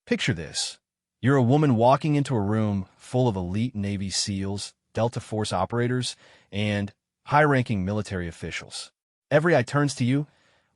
Picture this. You're a woman walking into a room full of elite Navy SEALs, Delta Force operators, and high-ranking military officials. Every eye turns to you,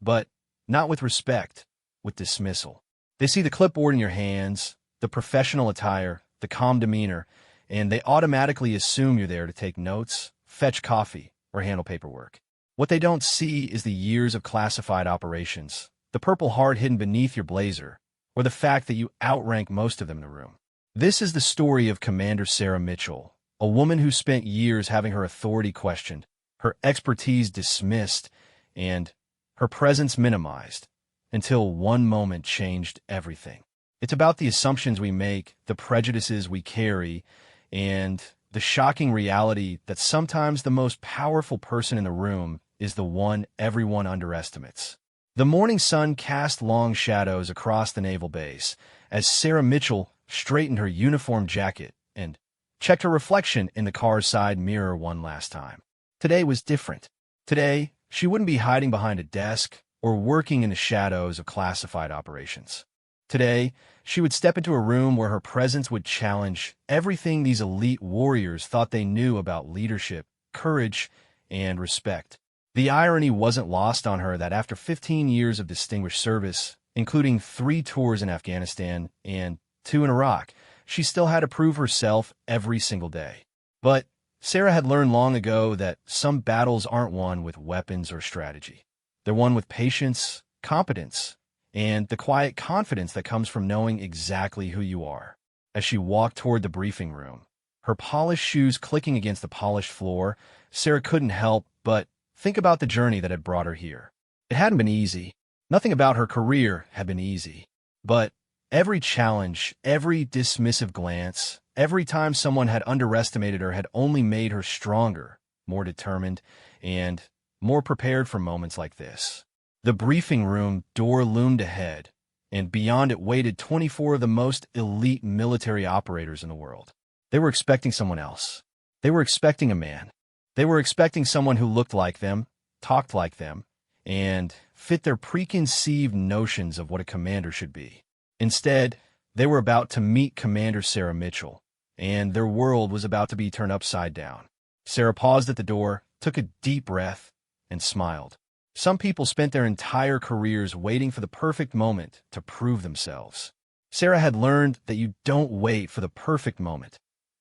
but not with respect, with dismissal. They see the clipboard in your hands, the professional attire, the calm demeanor, and they automatically assume you're there to take notes, fetch coffee, or handle paperwork. What they don't see is the years of classified operations, the Purple Heart hidden beneath your blazer, or the fact that you outrank most of them in the room. This is the story of Commander Sarah Mitchell, a woman who spent years having her authority questioned, her expertise dismissed, and her presence minimized, until one moment changed everything. It's about the assumptions we make, the prejudices we carry, and the shocking reality that sometimes the most powerful person in the room is the one everyone underestimates. The morning sun cast long shadows across the naval base as Sarah Mitchell straightened her uniform jacket and checked her reflection in the car's side mirror one last time. Today was different. Today, she wouldn't be hiding behind a desk or working in the shadows of classified operations. Today, she would step into a room where her presence would challenge everything these elite warriors thought they knew about leadership, courage, and respect. The irony wasn't lost on her that after 15 years of distinguished service, including 3 tours in Afghanistan and 2 in Iraq, she still had to prove herself every single day. But Sarah had learned long ago that some battles aren't won with weapons or strategy. They're won with patience, competence, and the quiet confidence that comes from knowing exactly who you are. As she walked toward the briefing room, her polished shoes clicking against the polished floor, Sarah couldn't help but think about the journey that had brought her here. It hadn't been easy. Nothing about her career had been easy. But every challenge, every dismissive glance, every time someone had underestimated her had only made her stronger, more determined, and more prepared for moments like this. The briefing room door loomed ahead, and beyond it waited 24 of the most elite military operators in the world. They were expecting someone else. They were expecting a man. They were expecting someone who looked like them, talked like them, and fit their preconceived notions of what a commander should be. Instead, they were about to meet Commander Sarah Mitchell, and their world was about to be turned upside down. Sarah paused at the door, took a deep breath, and smiled. Some people spent their entire careers waiting for the perfect moment to prove themselves. Sarah had learned that you don't wait for the perfect moment.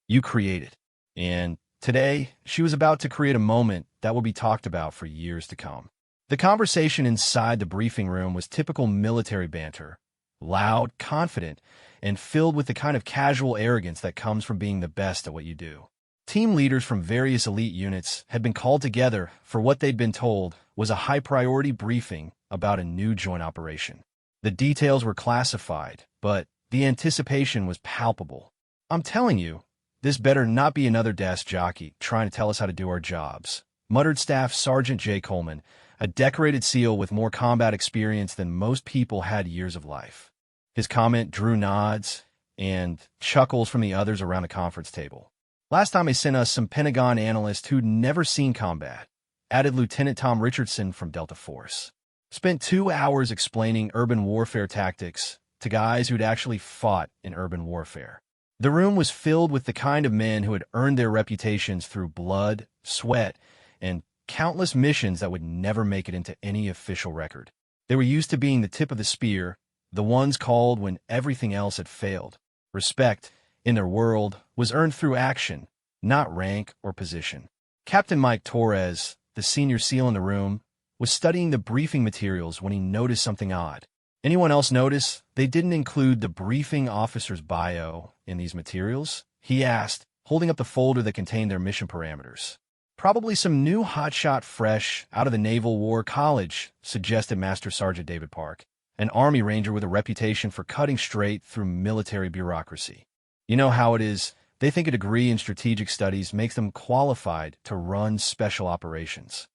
You create it. And today, she was about to create a moment that will be talked about for years to come. The conversation inside the briefing room was typical military banter, loud, confident, and filled with the kind of casual arrogance that comes from being the best at what you do. Team leaders from various elite units had been called together for what they'd been told was a high-priority briefing about a new joint operation. The details were classified, but the anticipation was palpable. "I'm telling you, this better not be another desk jockey trying to tell us how to do our jobs," muttered Staff Sergeant Jay Coleman, a decorated SEAL with more combat experience than most people had years of life. His comment drew nods and chuckles from the others around the conference table. "Last time they sent us some Pentagon analysts who'd never seen combat," added Lieutenant Tom Richardson from Delta Force. "Spent 2 hours explaining urban warfare tactics to guys who'd actually fought in urban warfare." The room was filled with the kind of men who had earned their reputations through blood, sweat, and countless missions that would never make it into any official record. They were used to being the tip of the spear, the ones called when everything else had failed. Respect, in their world, was earned through action, not rank or position. Captain Mike Torres, the senior SEAL in the room, was studying the briefing materials when he noticed something odd. Anyone else notice they didn't include the briefing officer's bio in these materials? He asked, holding up the folder that contained their mission parameters. "Probably some new hotshot fresh out of the Naval War College," suggested Master Sergeant David Park, an Army Ranger with a reputation for cutting straight through military bureaucracy. "You know how it is. They think a degree in strategic studies makes them qualified to run special operations."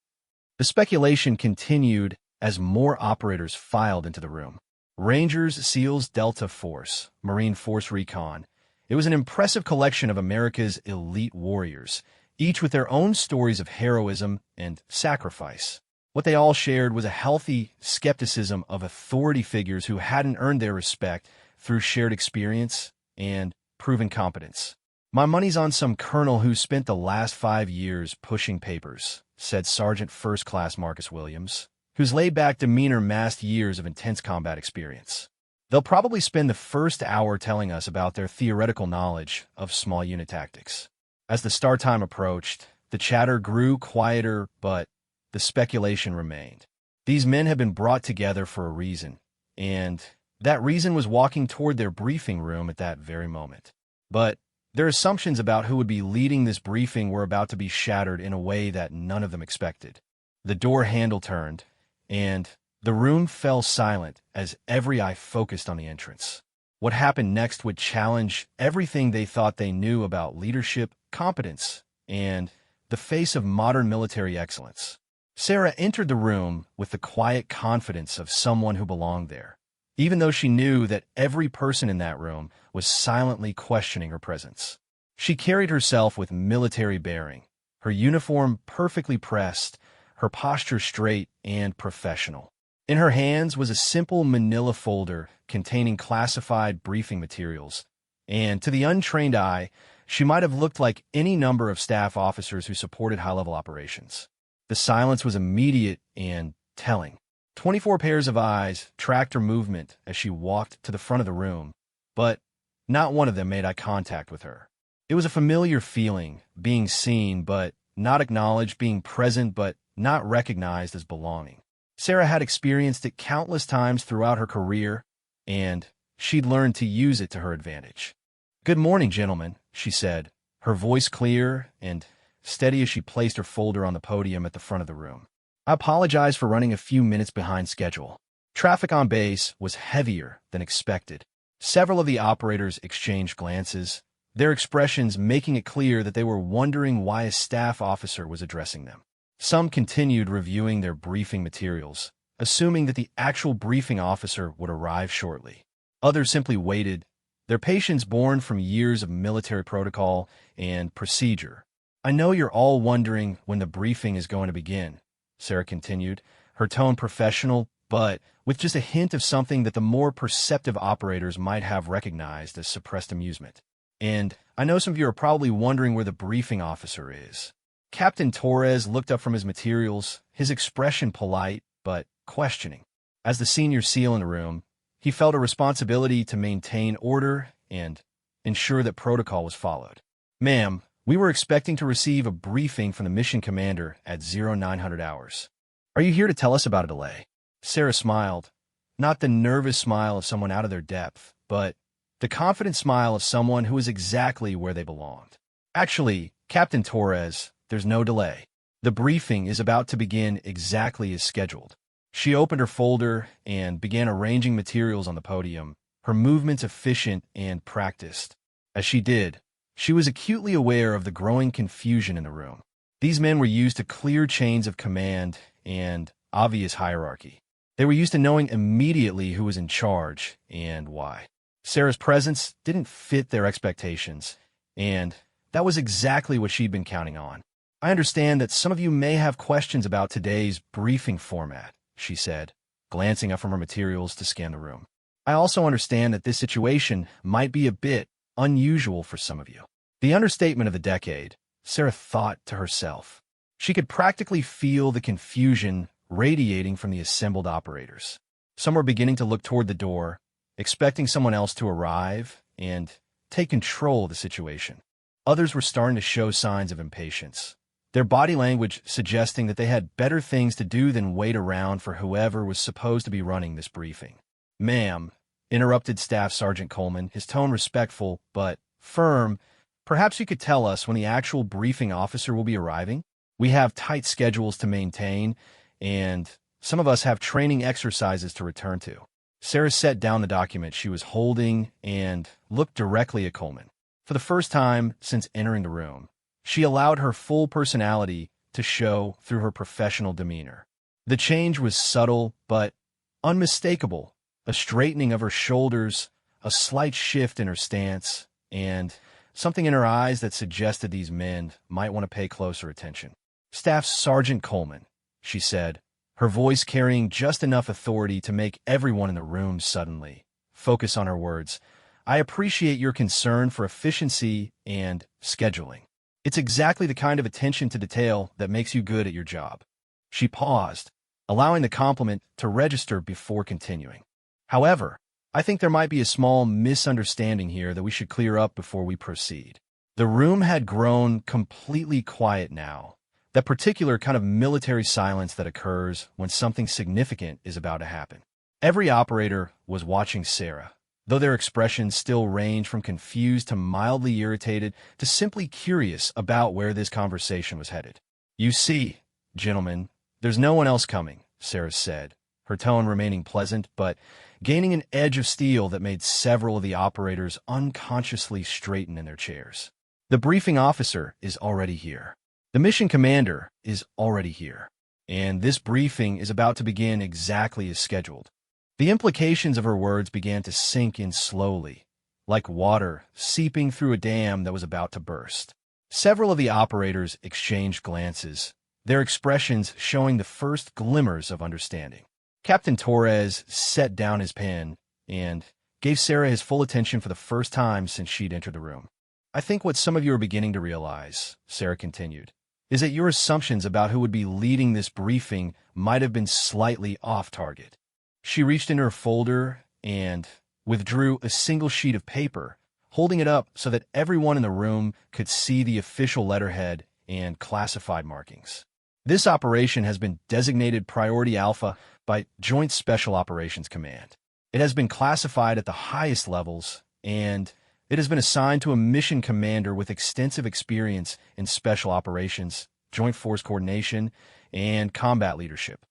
The speculation continued as more operators filed into the room. Rangers, SEALs, Delta Force, Marine Force Recon. It was an impressive collection of America's elite warriors, each with their own stories of heroism and sacrifice. What they all shared was a healthy skepticism of authority figures who hadn't earned their respect through shared experience and proven competence. My money's on some colonel who spent the last 5 years pushing papers, said Sergeant First Class Marcus Williams, whose laid-back demeanor masked years of intense combat experience. They'll probably spend the first hour telling us about their theoretical knowledge of small unit tactics. As the start time approached, the chatter grew quieter, but the speculation remained. These men had been brought together for a reason, and that reason was walking toward their briefing room at that very moment. But their assumptions about who would be leading this briefing were about to be shattered in a way that none of them expected. The door handle turned, and the room fell silent as every eye focused on the entrance. What happened next would challenge everything they thought they knew about leadership, competence, and the face of modern military excellence. Sarah entered the room with the quiet confidence of someone who belonged there, even though she knew that every person in that room was silently questioning her presence. She carried herself with military bearing, her uniform perfectly pressed, her posture straight and professional. In her hands was a simple manila folder containing classified briefing materials, and to the untrained eye, she might have looked like any number of staff officers who supported high-level operations. The silence was immediate and telling. 24 pairs of eyes tracked her movement as she walked to the front of the room, but not one of them made eye contact with her. It was a familiar feeling, being seen but not acknowledged, being present but not recognized as belonging. Sarah had experienced it countless times throughout her career, and she'd learned to use it to her advantage. "Good morning, gentlemen," she said, her voice clear and steady as she placed her folder on the podium at the front of the room. "I apologize for running a few minutes behind schedule. Traffic on base was heavier than expected." Several of the operators exchanged glances, their expressions making it clear that they were wondering why a staff officer was addressing them. Some continued reviewing their briefing materials, assuming that the actual briefing officer would arrive shortly. Others simply waited, their patience born from years of military protocol and procedure. "I know you're all wondering when the briefing is going to begin," Sarah continued, her tone professional, but with just a hint of something that the more perceptive operators might have recognized as suppressed amusement. "And I know some of you are probably wondering where the briefing officer is." Captain Torres looked up from his materials, his expression polite but questioning. As the senior SEAL in the room, he felt a responsibility to maintain order and ensure that protocol was followed. "Ma'am, we were expecting to receive a briefing from the mission commander at 0900 hours. Are you here to tell us about a delay?" Sarah smiled, not the nervous smile of someone out of their depth, but the confident smile of someone who was exactly where they belonged. "Actually, Captain Torres, there's no delay. The briefing is about to begin exactly as scheduled." She opened her folder and began arranging materials on the podium, her movements efficient and practiced. As she did, she was acutely aware of the growing confusion in the room. These men were used to clear chains of command and obvious hierarchy. They were used to knowing immediately who was in charge and why. Sarah's presence didn't fit their expectations, and that was exactly what she'd been counting on. "I understand that some of you may have questions about today's briefing format," she said, glancing up from her materials to scan the room. "I also understand that this situation might be a bit unusual for some of you." The understatement of the decade, Sarah thought to herself. She could practically feel the confusion radiating from the assembled operators. Some were beginning to look toward the door, expecting someone else to arrive and take control of the situation. Others were starting to show signs of impatience, their body language suggesting that they had better things to do than wait around for whoever was supposed to be running this briefing. "Ma'am," interrupted Staff Sergeant Coleman, his tone respectful but firm, "perhaps you could tell us when the actual briefing officer will be arriving? We have tight schedules to maintain, and some of us have training exercises to return to." Sarah set down the document she was holding and looked directly at Coleman. For the first time since entering the room, she allowed her full personality to show through her professional demeanor. The change was subtle but unmistakable, a straightening of her shoulders, a slight shift in her stance, and something in her eyes that suggested these men might want to pay closer attention. "Staff Sergeant Coleman," she said, her voice carrying just enough authority to make everyone in the room suddenly focus on her words. "I appreciate your concern for efficiency and scheduling. It's exactly the kind of attention to detail that makes you good at your job." She paused, allowing the compliment to register before continuing. "However, I think there might be a small misunderstanding here that we should clear up before we proceed." The room had grown completely quiet now, that particular kind of military silence that occurs when something significant is about to happen. Every operator was watching Sarah, though their expressions still range from confused to mildly irritated to simply curious about where this conversation was headed. "You see, gentlemen, there's no one else coming," Sarah said, her tone remaining pleasant but gaining an edge of steel that made several of the operators unconsciously straighten in their chairs. "The briefing officer is already here. The mission commander is already here. And this briefing is about to begin exactly as scheduled." The implications of her words began to sink in slowly, like water seeping through a dam that was about to burst. Several of the operators exchanged glances, their expressions showing the first glimmers of understanding. Captain Torres set down his pen and gave Sarah his full attention for the first time since she'd entered the room. "I think what some of you are beginning to realize," Sarah continued, "is that your assumptions about who would be leading this briefing might have been slightly off target." She reached into her folder and withdrew a single sheet of paper, holding it up so that everyone in the room could see the official letterhead and classified markings. "This operation has been designated Priority Alpha by Joint Special Operations Command. It has been classified at the highest levels, and it has been assigned to a mission commander with extensive experience in special operations, joint force coordination, and combat leadership."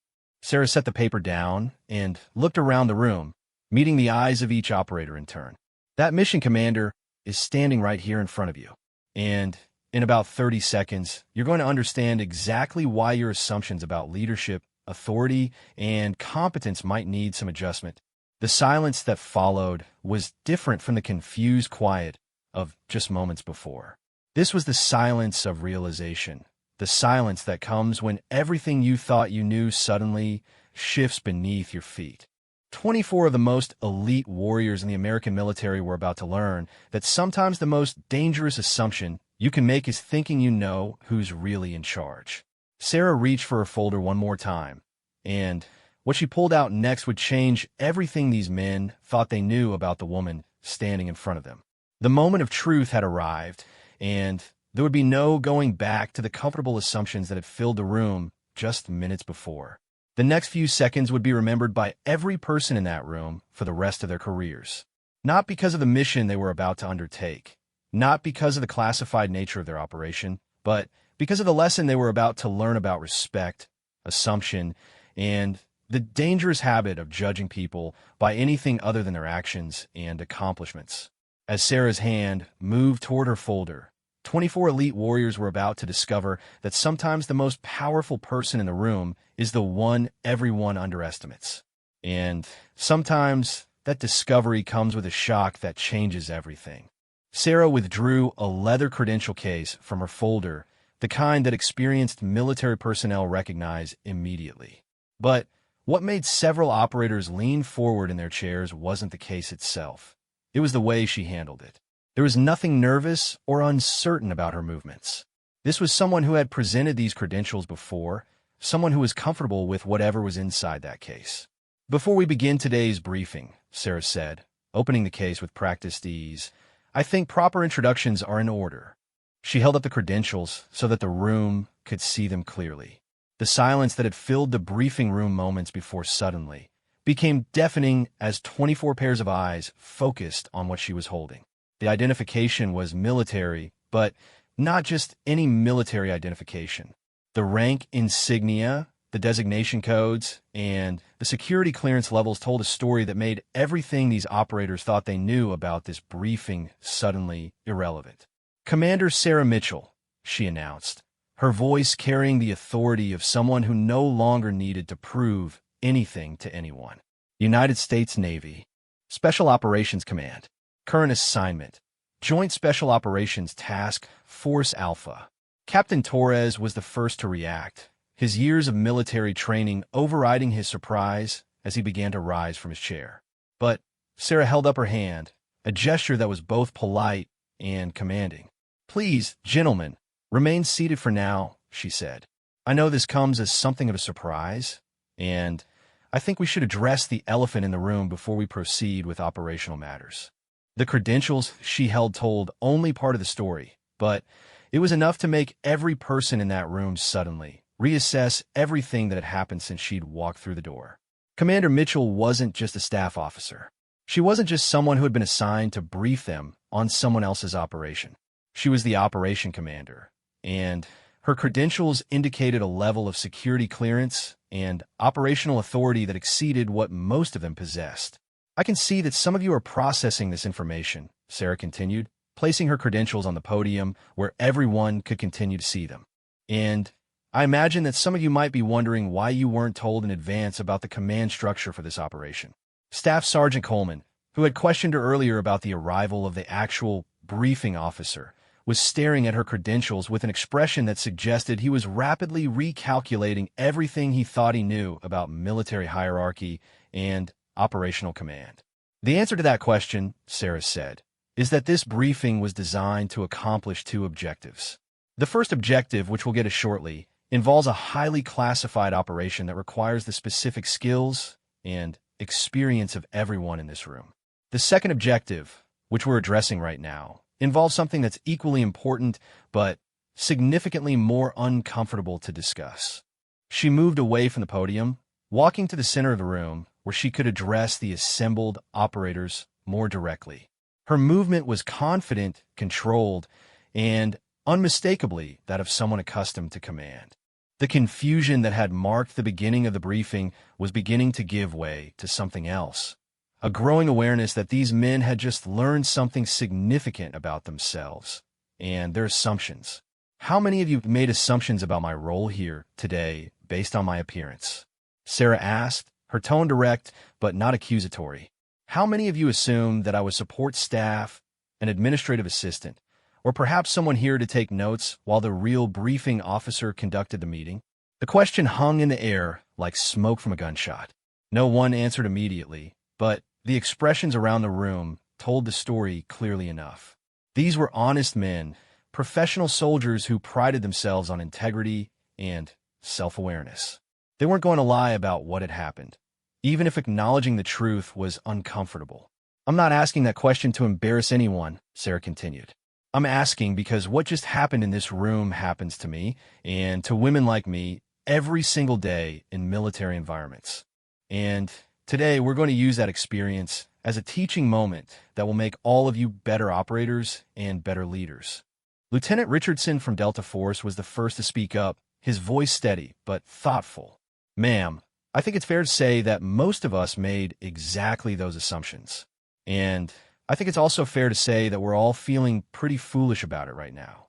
Sarah set the paper down and looked around the room, meeting the eyes of each operator in turn. "That mission commander is standing right here in front of you. And in about 30 seconds, you're going to understand exactly why your assumptions about leadership, authority, and competence might need some adjustment." The silence that followed was different from the confused quiet of just moments before. This was the silence of realization, the silence that comes when everything you thought you knew suddenly shifts beneath your feet. 24 of the most elite warriors in the American military were about to learn that sometimes the most dangerous assumption you can make is thinking you know who's really in charge. Sarah reached for her folder one more time, and what she pulled out next would change everything these men thought they knew about the woman standing in front of them. The moment of truth had arrived, and there would be no going back to the comfortable assumptions that had filled the room just minutes before. The next few seconds would be remembered by every person in that room for the rest of their careers. Not because of the mission they were about to undertake, not because of the classified nature of their operation, but because of the lesson they were about to learn about respect, assumption, and the dangerous habit of judging people by anything other than their actions and accomplishments. As Sarah's hand moved toward her folder, 24 elite warriors were about to discover that sometimes the most powerful person in the room is the one everyone underestimates. And sometimes that discovery comes with a shock that changes everything. Sarah withdrew a leather credential case from her folder, the kind that experienced military personnel recognize immediately. But what made several operators lean forward in their chairs wasn't the case itself. It was the way she handled it. There was nothing nervous or uncertain about her movements. This was someone who had presented these credentials before, someone who was comfortable with whatever was inside that case. "Before we begin today's briefing," Sarah said, opening the case with practiced ease, "I think proper introductions are in order." She held up the credentials so that the room could see them clearly. The silence that had filled the briefing room moments before suddenly became deafening as 24 pairs of eyes focused on what she was holding. The identification was military, but not just any military identification. The rank insignia, the designation codes, and the security clearance levels told a story that made everything these operators thought they knew about this briefing suddenly irrelevant. "Commander Sarah Mitchell," she announced, her voice carrying the authority of someone who no longer needed to prove anything to anyone. "United States Navy, Special Operations Command, current assignment, Joint Special Operations Task Force Alpha." Captain Torres was the first to react, his years of military training overriding his surprise as he began to rise from his chair. But Sarah held up her hand, a gesture that was both polite and commanding. "Please, gentlemen, remain seated for now," she said. "I know this comes as something of a surprise, and I think we should address the elephant in the room before we proceed with operational matters." The credentials she held told only part of the story, but it was enough to make every person in that room suddenly reassess everything that had happened since she'd walked through the door. Commander Mitchell wasn't just a staff officer. She wasn't just someone who had been assigned to brief them on someone else's operation. She was the operation commander, and her credentials indicated a level of security clearance and operational authority that exceeded what most of them possessed. "I can see that some of you are processing this information," Sarah continued, placing her credentials on the podium where everyone could continue to see them. "And I imagine that some of you might be wondering why you weren't told in advance about the command structure for this operation." Staff Sergeant Coleman, who had questioned her earlier about the arrival of the actual briefing officer, was staring at her credentials with an expression that suggested he was rapidly recalculating everything he thought he knew about military hierarchy and operational command. "The answer to that question," Sarah said, "is that this briefing was designed to accomplish two objectives. The first objective, which we'll get to shortly, involves a highly classified operation that requires the specific skills and experience of everyone in this room. The second objective, which we're addressing right now, involves something that's equally important but significantly more uncomfortable to discuss." She moved away from the podium, walking to the center of the room where she could address the assembled operators more directly. Her movement was confident, controlled, and unmistakably that of someone accustomed to command. The confusion that had marked the beginning of the briefing was beginning to give way to something else. A growing awareness that these men had just learned something significant about themselves and their assumptions. "How many of you made assumptions about my role here today based on my appearance?" Sarah asked, her tone direct but not accusatory. "How many of you assumed that I was support staff, an administrative assistant, or perhaps someone here to take notes while the real briefing officer conducted the meeting?" The question hung in the air like smoke from a gunshot. No one answered immediately, but the expressions around the room told the story clearly enough. These were honest men, professional soldiers who prided themselves on integrity and self-awareness. They weren't going to lie about what had happened, even if acknowledging the truth was uncomfortable. "I'm not asking that question to embarrass anyone," Sarah continued. "I'm asking because what just happened in this room happens to me and to women like me every single day in military environments. And today we're going to use that experience as a teaching moment that will make all of you better operators and better leaders." Lieutenant Richardson from Delta Force was the first to speak up, his voice steady but thoughtful. "Ma'am, I think it's fair to say that most of us made exactly those assumptions. And I think it's also fair to say that we're all feeling pretty foolish about it right now."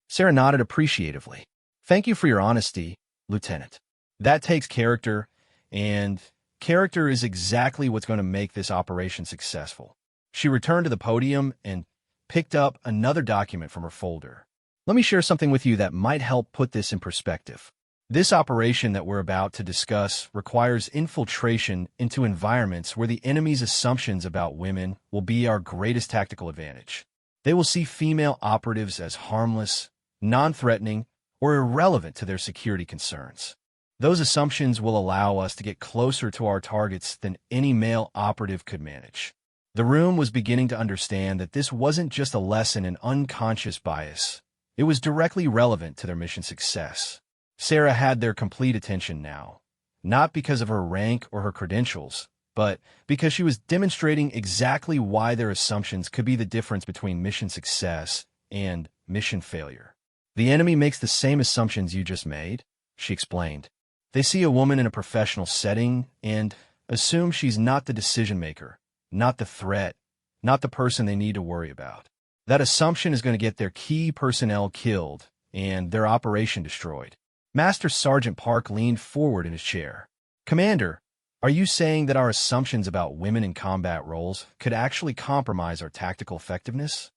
Sarah nodded appreciatively. "Thank you for your honesty, Lieutenant. That takes character, and character is exactly what's going to make this operation successful." She returned to the podium and picked up another document from her folder. "Let me share something with you that might help put this in perspective. This operation that we're about to discuss requires infiltration into environments where the enemy's assumptions about women will be our greatest tactical advantage. They will see female operatives as harmless, non-threatening, or irrelevant to their security concerns. Those assumptions will allow us to get closer to our targets than any male operative could manage." The room was beginning to understand that this wasn't just a lesson in unconscious bias. It was directly relevant to their mission success. Sarah had their complete attention now, not because of her rank or her credentials, but because she was demonstrating exactly why their assumptions could be the difference between mission success and mission failure. "The enemy makes the same assumptions you just made," she explained. "They see a woman in a professional setting and assume she's not the decision maker, not the threat, not the person they need to worry about. That assumption is going to get their key personnel killed and their operation destroyed." Master Sergeant Park leaned forward in his chair. "Commander, are you saying that our assumptions about women in combat roles could actually compromise our tactical effectiveness?"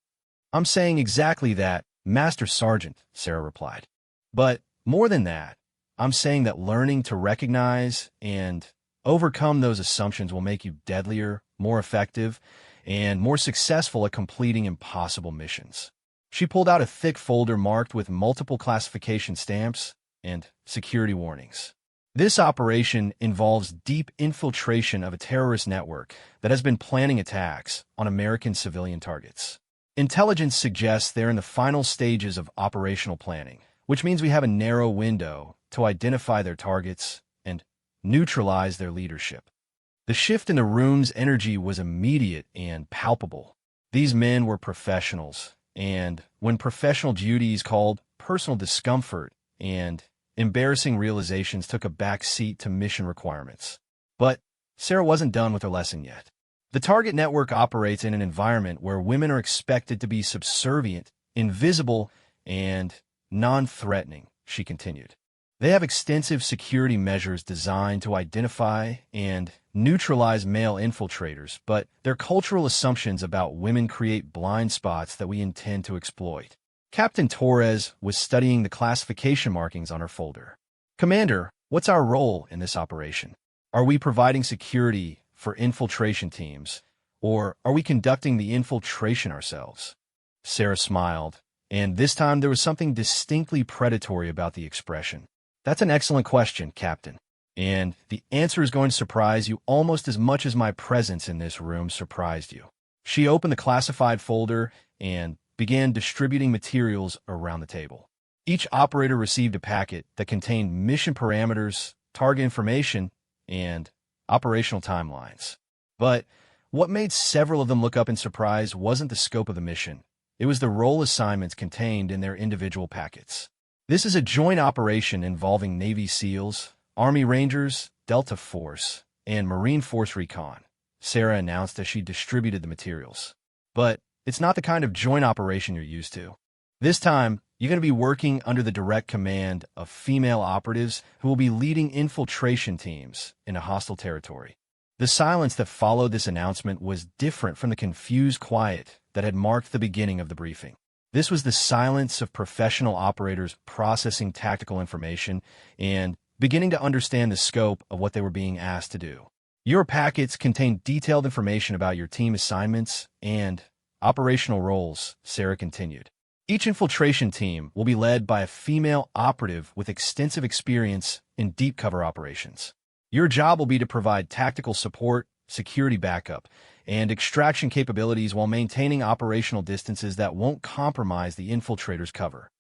"I'm saying exactly that, Master Sergeant," Sarah replied. "But more than that, I'm saying that learning to recognize and overcome those assumptions will make you deadlier, more effective, and more successful at completing impossible missions. She pulled out a thick folder marked with multiple classification stamps and security warnings. This operation involves deep infiltration of a terrorist network that has been planning attacks on American civilian targets. Intelligence suggests they're in the final stages of operational planning, which means we have a narrow window to identify their targets and neutralize their leadership. The shift in the room's energy was immediate and palpable. These men were professionals, and when professional duties called personal discomfort and embarrassing realizations took a back seat to mission requirements. But Sarah wasn't done with her lesson yet. The target network operates in an environment where women are expected to be subservient, invisible, and non-threatening, she continued. They have extensive security measures designed to identify and neutralize male infiltrators, but their cultural assumptions about women create blind spots that we intend to exploit. Captain Torres was studying the classification markings on her folder. Commander, what's our role in this operation? Are we providing security for infiltration teams, or are we conducting the infiltration ourselves? Sarah smiled, and this time there was something distinctly predatory about the expression. That's an excellent question, Captain, and the answer is going to surprise you almost as much as my presence in this room surprised you. She opened the classified folder and began distributing materials around the table. Each operator received a packet that contained mission parameters, target information, and operational timelines. But what made several of them look up in surprise wasn't the scope of the mission. It was the role assignments contained in their individual packets. This is a joint operation involving Navy SEALs, Army Rangers, Delta Force, and Marine Force Recon, Sarah announced as she distributed the materials. But it's not the kind of joint operation you're used to. This time, you're going to be working under the direct command of female operatives who will be leading infiltration teams in a hostile territory. The silence that followed this announcement was different from the confused quiet that had marked the beginning of the briefing. This was the silence of professional operators processing tactical information and beginning to understand the scope of what they were being asked to do. Your packets contain detailed information about your team assignments and operational roles, Sarah continued. Each infiltration team will be led by a female operative with extensive experience in deep cover operations. Your job will be to provide tactical support, security backup, and extraction capabilities while maintaining operational distances that won't compromise the infiltrator's cover.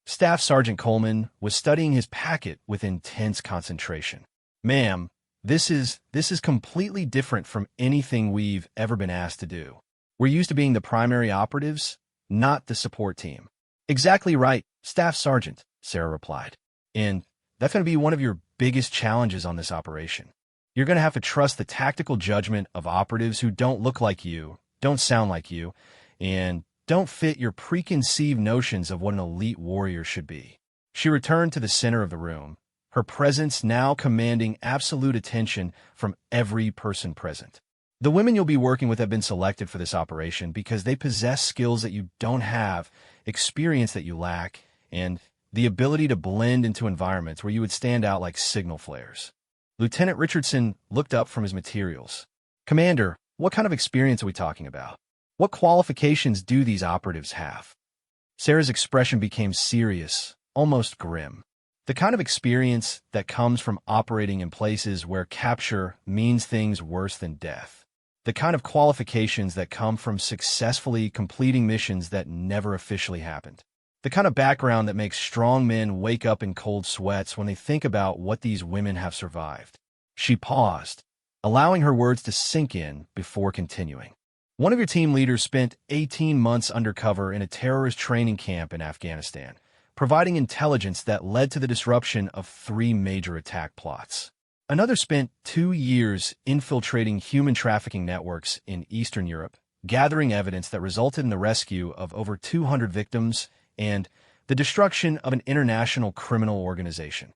Staff Sergeant Coleman was studying his packet with intense concentration. Ma'am, this is completely different from anything we've ever been asked to do. We're used to being the primary operatives, not the support team. Exactly right, Staff Sergeant, Sarah replied. And that's going to be one of your biggest challenges on this operation. You're going to have to trust the tactical judgment of operatives who don't look like you, don't sound like you, and don't fit your preconceived notions of what an elite warrior should be. She returned to the center of the room, her presence now commanding absolute attention from every person present. The women you'll be working with have been selected for this operation because they possess skills that you don't have, experience that you lack, and the ability to blend into environments where you would stand out like signal flares. Lieutenant Richardson looked up from his materials. Commander, what kind of experience are we talking about? What qualifications do these operatives have? Sarah's expression became serious, almost grim. The kind of experience that comes from operating in places where capture means things worse than death. The kind of qualifications that come from successfully completing missions that never officially happened. The kind of background that makes strong men wake up in cold sweats when they think about what these women have survived. She paused, allowing her words to sink in before continuing. One of your team leaders spent 18 months undercover in a terrorist training camp in Afghanistan, providing intelligence that led to the disruption of 3 major attack plots. Another spent 2 years infiltrating human trafficking networks in Eastern Europe, gathering evidence that resulted in the rescue of over 200 victims and the destruction of an international criminal organization.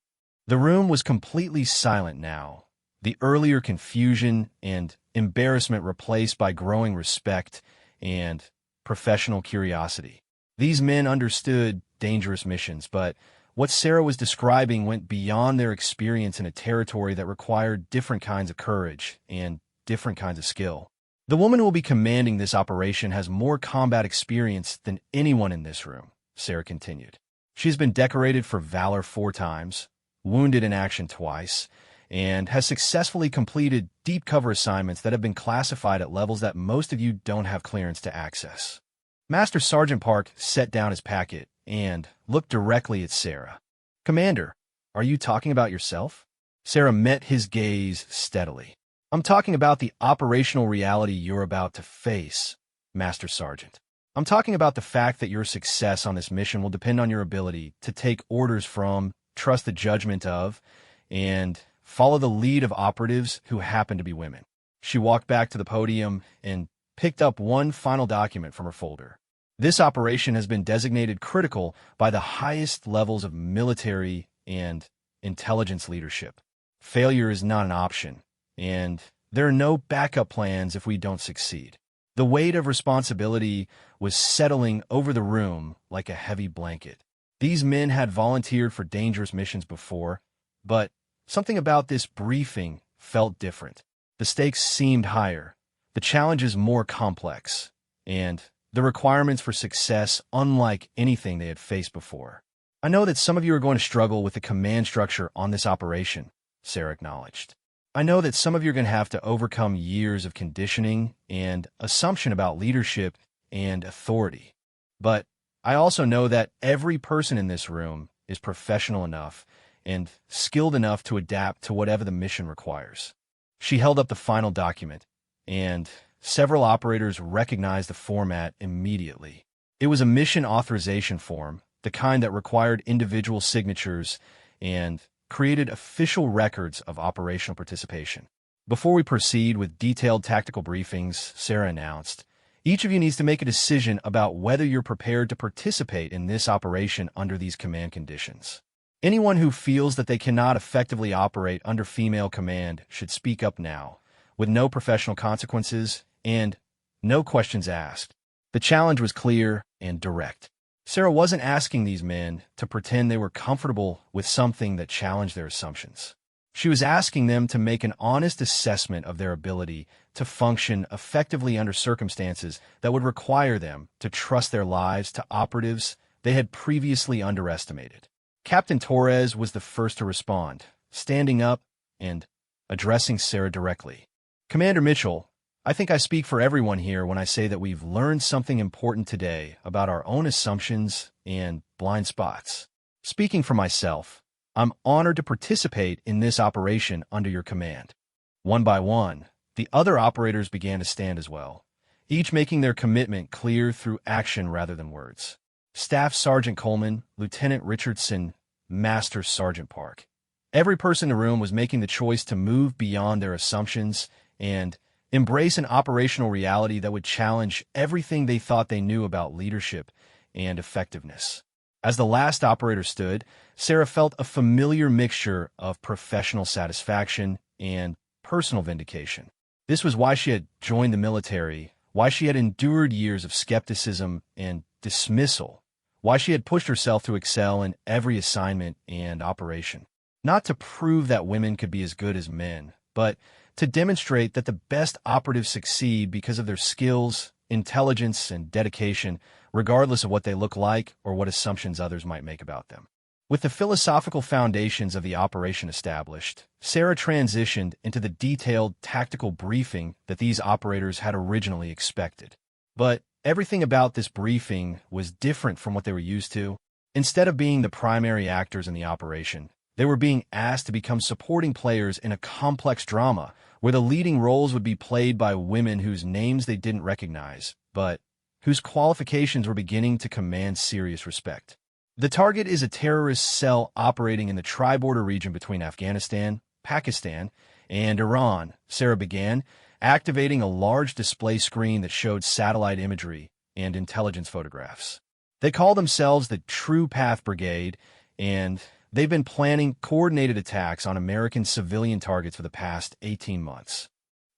The room was completely silent now, the earlier confusion and embarrassment replaced by growing respect and professional curiosity. These men understood dangerous missions, but what Sarah was describing went beyond their experience in a territory that required different kinds of courage and different kinds of skill. The woman who will be commanding this operation has more combat experience than anyone in this room, Sarah continued. She's been decorated for valor 4 times, wounded in action twice, and has successfully completed deep cover assignments that have been classified at levels that most of you don't have clearance to access. Master Sergeant Park set down his packet and looked directly at Sarah. Commander, are you talking about yourself? Sarah met his gaze steadily. I'm talking about the operational reality you're about to face, Master Sergeant. I'm talking about the fact that your success on this mission will depend on your ability to take orders from, trust the judgment of, and follow the lead of operatives who happen to be women. She walked back to the podium and picked up one final document from her folder. This operation has been designated critical by the highest levels of military and intelligence leadership. Failure is not an option, and there are no backup plans if we don't succeed. The weight of responsibility was settling over the room like a heavy blanket. These men had volunteered for dangerous missions before, but something about this briefing felt different. The stakes seemed higher, the challenges more complex, and the requirements for success unlike anything they had faced before. I know that some of you are going to struggle with the command structure on this operation, Sarah acknowledged. I know that some of you are going to have to overcome years of conditioning and assumption about leadership and authority. But I also know that every person in this room is professional enough and skilled enough to adapt to whatever the mission requires. She held up the final document, and several operators recognized the format immediately. It was a mission authorization form, the kind that required individual signatures and created official records of operational participation. Before we proceed with detailed tactical briefings, Sarah announced, each of you needs to make a decision about whether you're prepared to participate in this operation under these command conditions. Anyone who feels that they cannot effectively operate under female command should speak up now, with no professional consequences and no questions asked. The challenge was clear and direct. Sarah wasn't asking these men to pretend they were comfortable with something that challenged their assumptions. She was asking them to make an honest assessment of their ability to function effectively under circumstances that would require them to trust their lives to operatives they had previously underestimated. Captain Torres was the first to respond, standing up and addressing Sarah directly. Commander Mitchell, I think I speak for everyone here when I say that we've learned something important today about our own assumptions and blind spots. Speaking for myself, I'm honored to participate in this operation under your command. One by one, the other operators began to stand as well, each making their commitment clear through action rather than words. Staff Sergeant Coleman, Lieutenant Richardson, Master Sergeant Park. Every person in the room was making the choice to move beyond their assumptions and embrace an operational reality that would challenge everything they thought they knew about leadership and effectiveness. As the last operator stood, Sarah felt a familiar mixture of professional satisfaction and personal vindication. This was why she had joined the military, why she had endured years of skepticism and dismissal, why she had pushed herself to excel in every assignment and operation. Not to prove that women could be as good as men, but to demonstrate that the best operatives succeed because of their skills, intelligence, and dedication, regardless of what they look like or what assumptions others might make about them. With the philosophical foundations of the operation established, Sarah transitioned into the detailed tactical briefing that these operators had originally expected. But everything about this briefing was different from what they were used to. Instead of being the primary actors in the operation, they were being asked to become supporting players in a complex drama where the leading roles would be played by women whose names they didn't recognize, but whose qualifications were beginning to command serious respect. The target is a terrorist cell operating in the tri-border region between Afghanistan, Pakistan, and Iran, Sarah began, activating a large display screen that showed satellite imagery and intelligence photographs. They call themselves the True Path Brigade, and they've been planning coordinated attacks on American civilian targets for the past 18 months.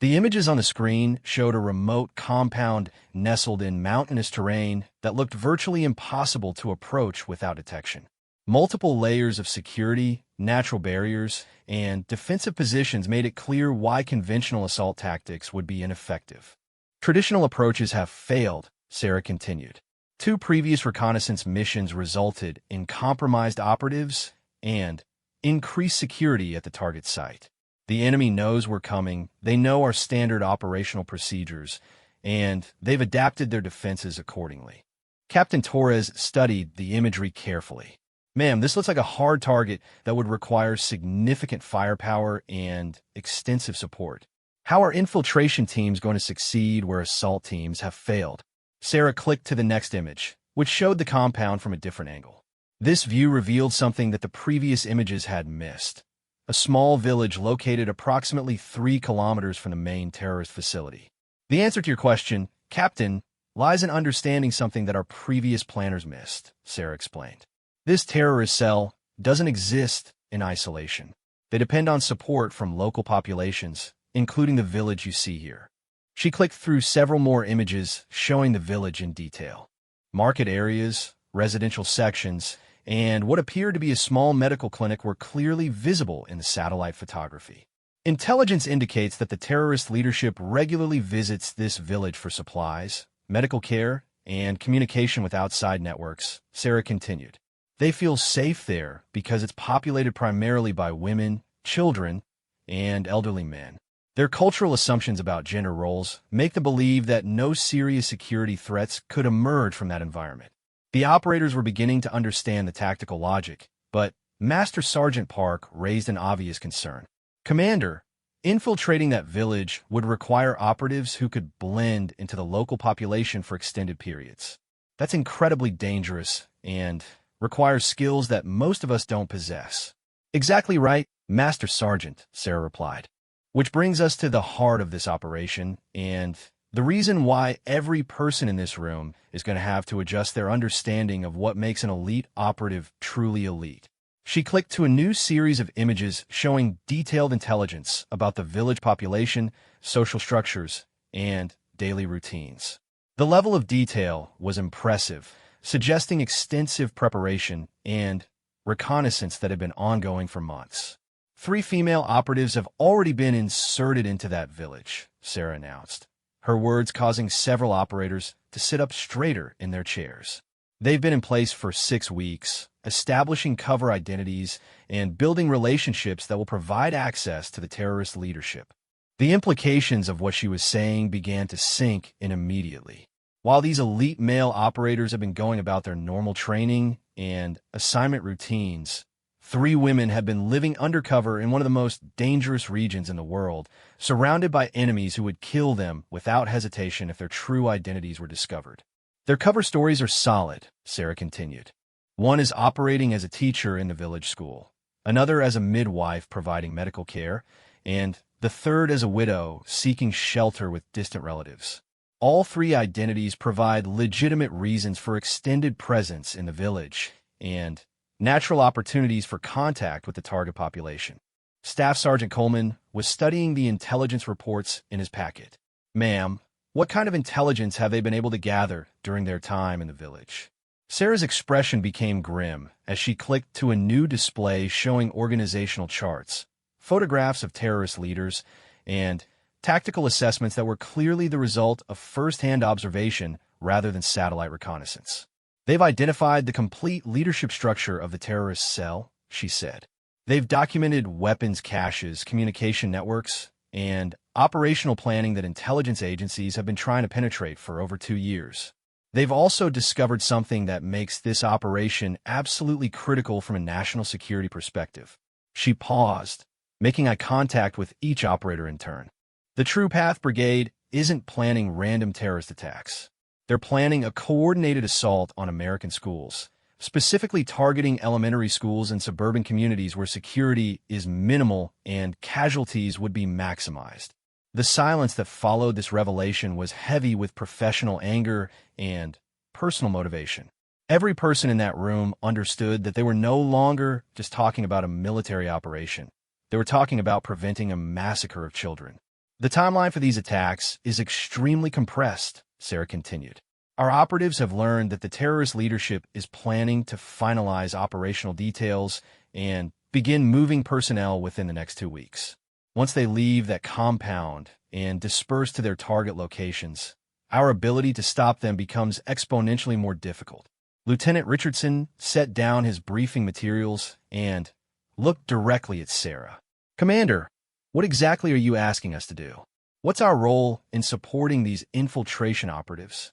The images on the screen showed a remote compound nestled in mountainous terrain that looked virtually impossible to approach without detection. Multiple layers of security, natural barriers, and defensive positions made it clear why conventional assault tactics would be ineffective. Traditional approaches have failed, Sarah continued. 2 previous reconnaissance missions resulted in compromised operatives and increased security at the target site. The enemy knows we're coming, they know our standard operational procedures, and they've adapted their defenses accordingly. Captain Torres studied the imagery carefully. Ma'am, this looks like a hard target that would require significant firepower and extensive support. How are infiltration teams going to succeed where assault teams have failed? Sarah clicked to the next image, which showed the compound from a different angle. This view revealed something that the previous images had missed. A small village located approximately 3 kilometers from the main terrorist facility. The answer to your question, Captain, lies in understanding something that our previous planners missed, Sarah explained. This terrorist cell doesn't exist in isolation. They depend on support from local populations, including the village you see here. She clicked through several more images showing the village in detail. Market areas, residential sections, and what appeared to be a small medical clinic were clearly visible in the satellite photography. Intelligence indicates that the terrorist leadership regularly visits this village for supplies, medical care, and communication with outside networks, Sarah continued. They feel safe there because it's populated primarily by women, children, and elderly men. Their cultural assumptions about gender roles make them believe that no serious security threats could emerge from that environment. The operators were beginning to understand the tactical logic, but Master Sergeant Park raised an obvious concern. Commander, infiltrating that village would require operatives who could blend into the local population for extended periods. That's incredibly dangerous and requires skills that most of us don't possess. Exactly right, Master Sergeant, Sarah replied. Which brings us to the heart of this operation, and the reason why every person in this room is going to have to adjust their understanding of what makes an elite operative truly elite. She clicked to a new series of images showing detailed intelligence about the village population, social structures, and daily routines. The level of detail was impressive, suggesting extensive preparation and reconnaissance that had been ongoing for months. 3 female operatives have already been inserted into that village, Sarah announced, her words causing several operators to sit up straighter in their chairs. They've been in place for 6 weeks, establishing cover identities and building relationships that will provide access to the terrorist leadership. The implications of what she was saying began to sink in immediately. While these elite male operators have been going about their normal training and assignment routines, 3 women have been living undercover in one of the most dangerous regions in the world, surrounded by enemies who would kill them without hesitation if their true identities were discovered. Their cover stories are solid, Sarah continued. One is operating as a teacher in the village school, another as a midwife providing medical care, and the third as a widow seeking shelter with distant relatives. All 3 identities provide legitimate reasons for extended presence in the village and natural opportunities for contact with the target population. Staff Sergeant Coleman was studying the intelligence reports in his packet. Ma'am, what kind of intelligence have they been able to gather during their time in the village? Sarah's expression became grim as she clicked to a new display showing organizational charts, photographs of terrorist leaders, and tactical assessments that were clearly the result of first-hand observation rather than satellite reconnaissance. They've identified the complete leadership structure of the terrorist cell, she said. They've documented weapons caches, communication networks, and operational planning that intelligence agencies have been trying to penetrate for over 2 years. They've also discovered something that makes this operation absolutely critical from a national security perspective. She paused, making eye contact with each operator in turn. The True Path Brigade isn't planning random terrorist attacks. They're planning a coordinated assault on American schools, specifically targeting elementary schools and suburban communities where security is minimal and casualties would be maximized. The silence that followed this revelation was heavy with professional anger and personal motivation. Every person in that room understood that they were no longer just talking about a military operation. They were talking about preventing a massacre of children. The timeline for these attacks is extremely compressed, Sarah continued. Our operatives have learned that the terrorist leadership is planning to finalize operational details and begin moving personnel within the next 2 weeks. Once they leave that compound and disperse to their target locations, our ability to stop them becomes exponentially more difficult. Lieutenant Richardson set down his briefing materials and looked directly at Sarah. Commander, what exactly are you asking us to do? What's our role in supporting these infiltration operatives?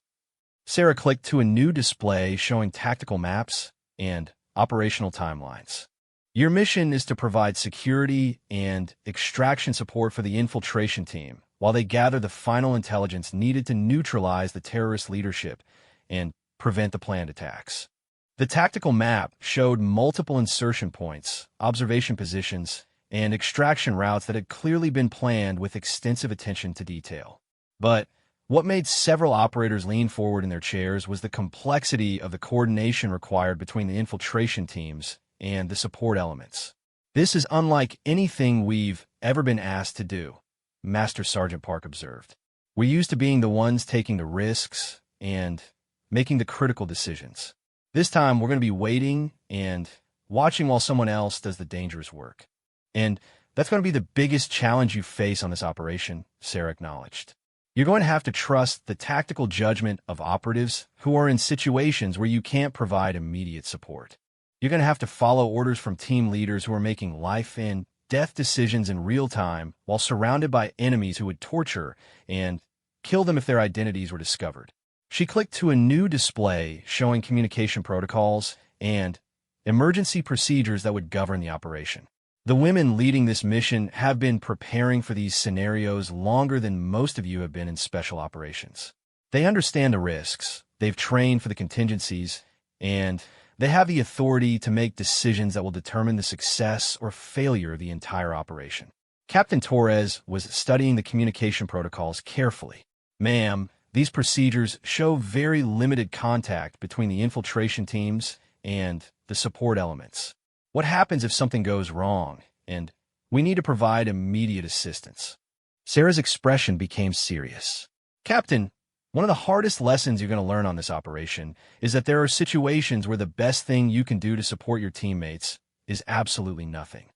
Sarah clicked to a new display showing tactical maps and operational timelines. Your mission is to provide security and extraction support for the infiltration team while they gather the final intelligence needed to neutralize the terrorist leadership and prevent the planned attacks. The tactical map showed multiple insertion points, observation positions, and extraction routes that had clearly been planned with extensive attention to detail. But what made several operators lean forward in their chairs was the complexity of the coordination required between the infiltration teams and the support elements. This is unlike anything we've ever been asked to do, Master Sergeant Park observed. We're used to being the ones taking the risks and making the critical decisions. This time, we're going to be waiting and watching while someone else does the dangerous work. And that's going to be the biggest challenge you face on this operation, Sarah acknowledged. You're going to have to trust the tactical judgment of operatives who are in situations where you can't provide immediate support. You're going to have to follow orders from team leaders who are making life and death decisions in real time while surrounded by enemies who would torture and kill them if their identities were discovered. She clicked to a new display showing communication protocols and emergency procedures that would govern the operation. The women leading this mission have been preparing for these scenarios longer than most of you have been in special operations. They understand the risks, they've trained for the contingencies, and they have the authority to make decisions that will determine the success or failure of the entire operation. Captain Torres was studying the communication protocols carefully. Ma'am, these procedures show very limited contact between the infiltration teams and the support elements. What happens if something goes wrong, and we need to provide immediate assistance? Sarah's expression became serious. Captain, one of the hardest lessons you're going to learn on this operation is that there are situations where the best thing you can do to support your teammates is absolutely nothing.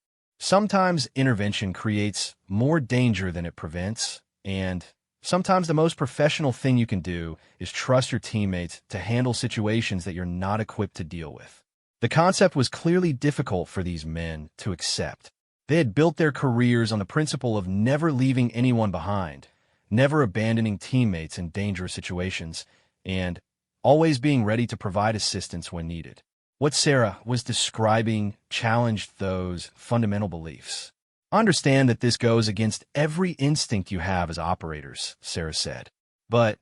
Sometimes intervention creates more danger than it prevents, and sometimes the most professional thing you can do is trust your teammates to handle situations that you're not equipped to deal with. The concept was clearly difficult for these men to accept. They had built their careers on the principle of never leaving anyone behind, never abandoning teammates in dangerous situations, and always being ready to provide assistance when needed. What Sarah was describing challenged those fundamental beliefs. I understand that this goes against every instinct you have as operators, Sarah said, but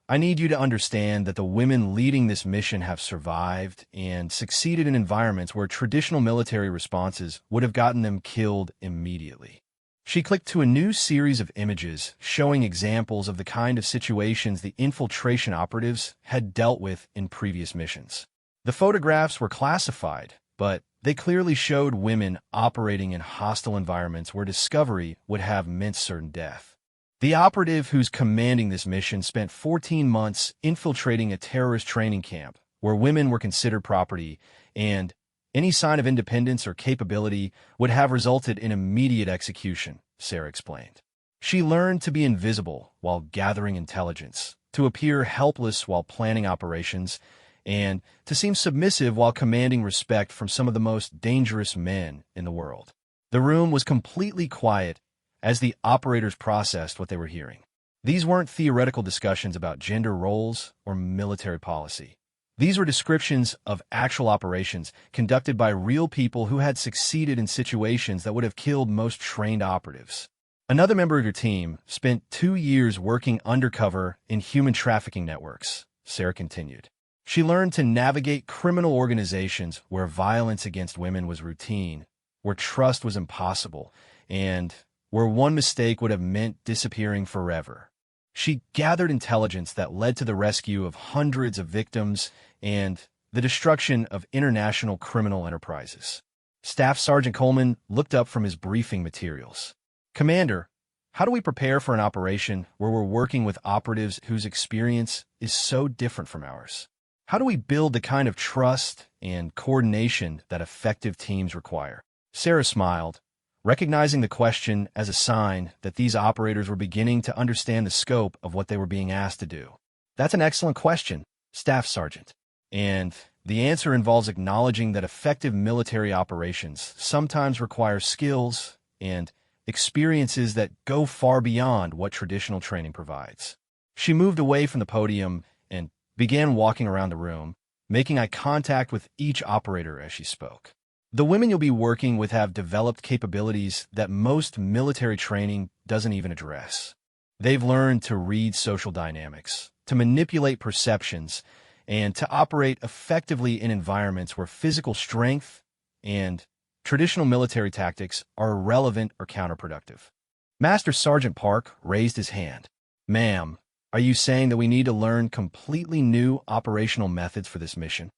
I need you to understand that the women leading this mission have survived and succeeded in environments where traditional military responses would have gotten them killed immediately. She clicked to a new series of images showing examples of the kind of situations the infiltration operatives had dealt with in previous missions. The photographs were classified, but they clearly showed women operating in hostile environments where discovery would have meant certain death. The operative who's commanding this mission spent 14 months infiltrating a terrorist training camp where women were considered property, and any sign of independence or capability would have resulted in immediate execution, Sarah explained. She learned to be invisible while gathering intelligence, to appear helpless while planning operations, and to seem submissive while commanding respect from some of the most dangerous men in the world. The room was completely quiet as the operators processed what they were hearing. These weren't theoretical discussions about gender roles or military policy. These were descriptions of actual operations conducted by real people who had succeeded in situations that would have killed most trained operatives. Another member of your team spent 2 years working undercover in human trafficking networks, Sarah continued. She learned to navigate criminal organizations where violence against women was routine, where trust was impossible, and where one mistake would have meant disappearing forever. She gathered intelligence that led to the rescue of hundreds of victims and the destruction of international criminal enterprises. Staff Sergeant Coleman looked up from his briefing materials. Commander, how do we prepare for an operation where we're working with operatives whose experience is so different from ours? How do we build the kind of trust and coordination that effective teams require? Sarah smiled. recognizing the question as a sign that these operators were beginning to understand the scope of what they were being asked to do. That's an excellent question, Staff Sergeant. And the answer involves acknowledging that effective military operations sometimes require skills and experiences that go far beyond what traditional training provides. She moved away from the podium and began walking around the room, making eye contact with each operator as she spoke. The women you'll be working with have developed capabilities that most military training doesn't even address. They've learned to read social dynamics, to manipulate perceptions, and to operate effectively in environments where physical strength and traditional military tactics are irrelevant or counterproductive. Master Sergeant Park raised his hand. Ma'am, are you saying that we need to learn completely new operational methods for this mission?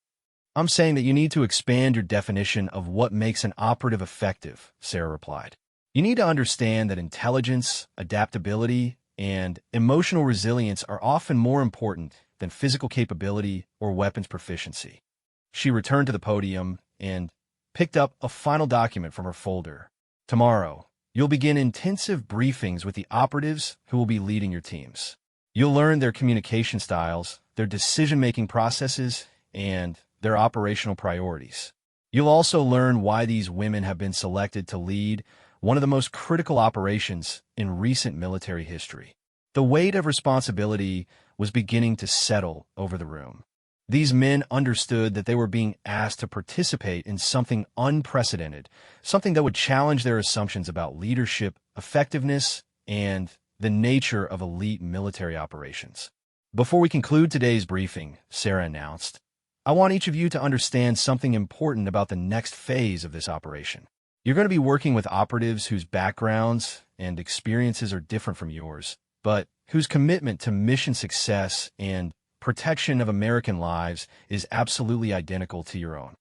I'm saying that you need to expand your definition of what makes an operative effective, Sarah replied. You need to understand that intelligence, adaptability, and emotional resilience are often more important than physical capability or weapons proficiency. She returned to the podium and picked up a final document from her folder. Tomorrow, you'll begin intensive briefings with the operatives who will be leading your teams. You'll learn their communication styles, their decision-making processes, and their operational priorities. You'll also learn why these women have been selected to lead one of the most critical operations in recent military history. The weight of responsibility was beginning to settle over the room. These men understood that they were being asked to participate in something unprecedented, something that would challenge their assumptions about leadership, effectiveness, and the nature of elite military operations. Before we conclude today's briefing, Sarah announced, I want each of you to understand something important about the next phase of this operation. You're going to be working with operatives whose backgrounds and experiences are different from yours, but whose commitment to mission success and protection of American lives is absolutely identical to your own.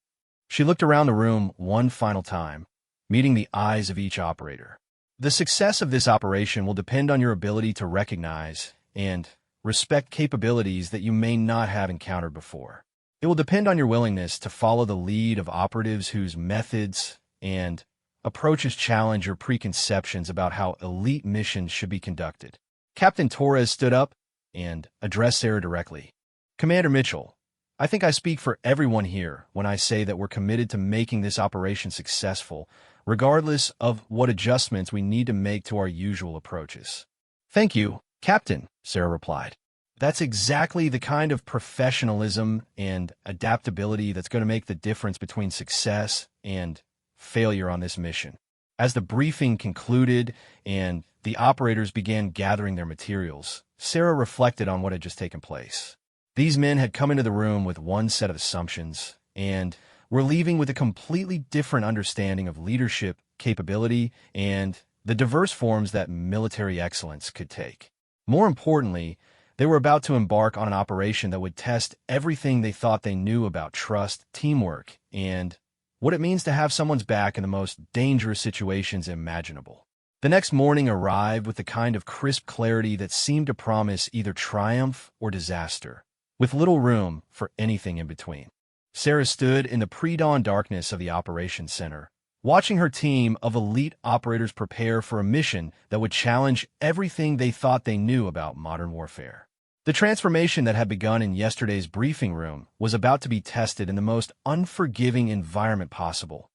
She looked around the room one final time, meeting the eyes of each operator. The success of this operation will depend on your ability to recognize and respect capabilities that you may not have encountered before. It will depend on your willingness to follow the lead of operatives whose methods and approaches challenge your preconceptions about how elite missions should be conducted. Captain Torres stood up and addressed Sarah directly. Commander Mitchell, I think I speak for everyone here when I say that we're committed to making this operation successful, regardless of what adjustments we need to make to our usual approaches. Thank you, Captain, Sarah replied. That's exactly the kind of professionalism and adaptability that's going to make the difference between success and failure on this mission. As the briefing concluded and the operators began gathering their materials, Sarah reflected on what had just taken place. These men had come into the room with one set of assumptions and were leaving with a completely different understanding of leadership, capability, and the diverse forms that military excellence could take. More importantly, they were about to embark on an operation that would test everything they thought they knew about trust, teamwork, and what it means to have someone's back in the most dangerous situations imaginable. The next morning arrived with the kind of crisp clarity that seemed to promise either triumph or disaster, with little room for anything in between. Sarah stood in the pre-dawn darkness of the operations center, watching her team of elite operators prepare for a mission that would challenge everything they thought they knew about modern warfare. The transformation that had begun in yesterday's briefing room was about to be tested in the most unforgiving environment possible.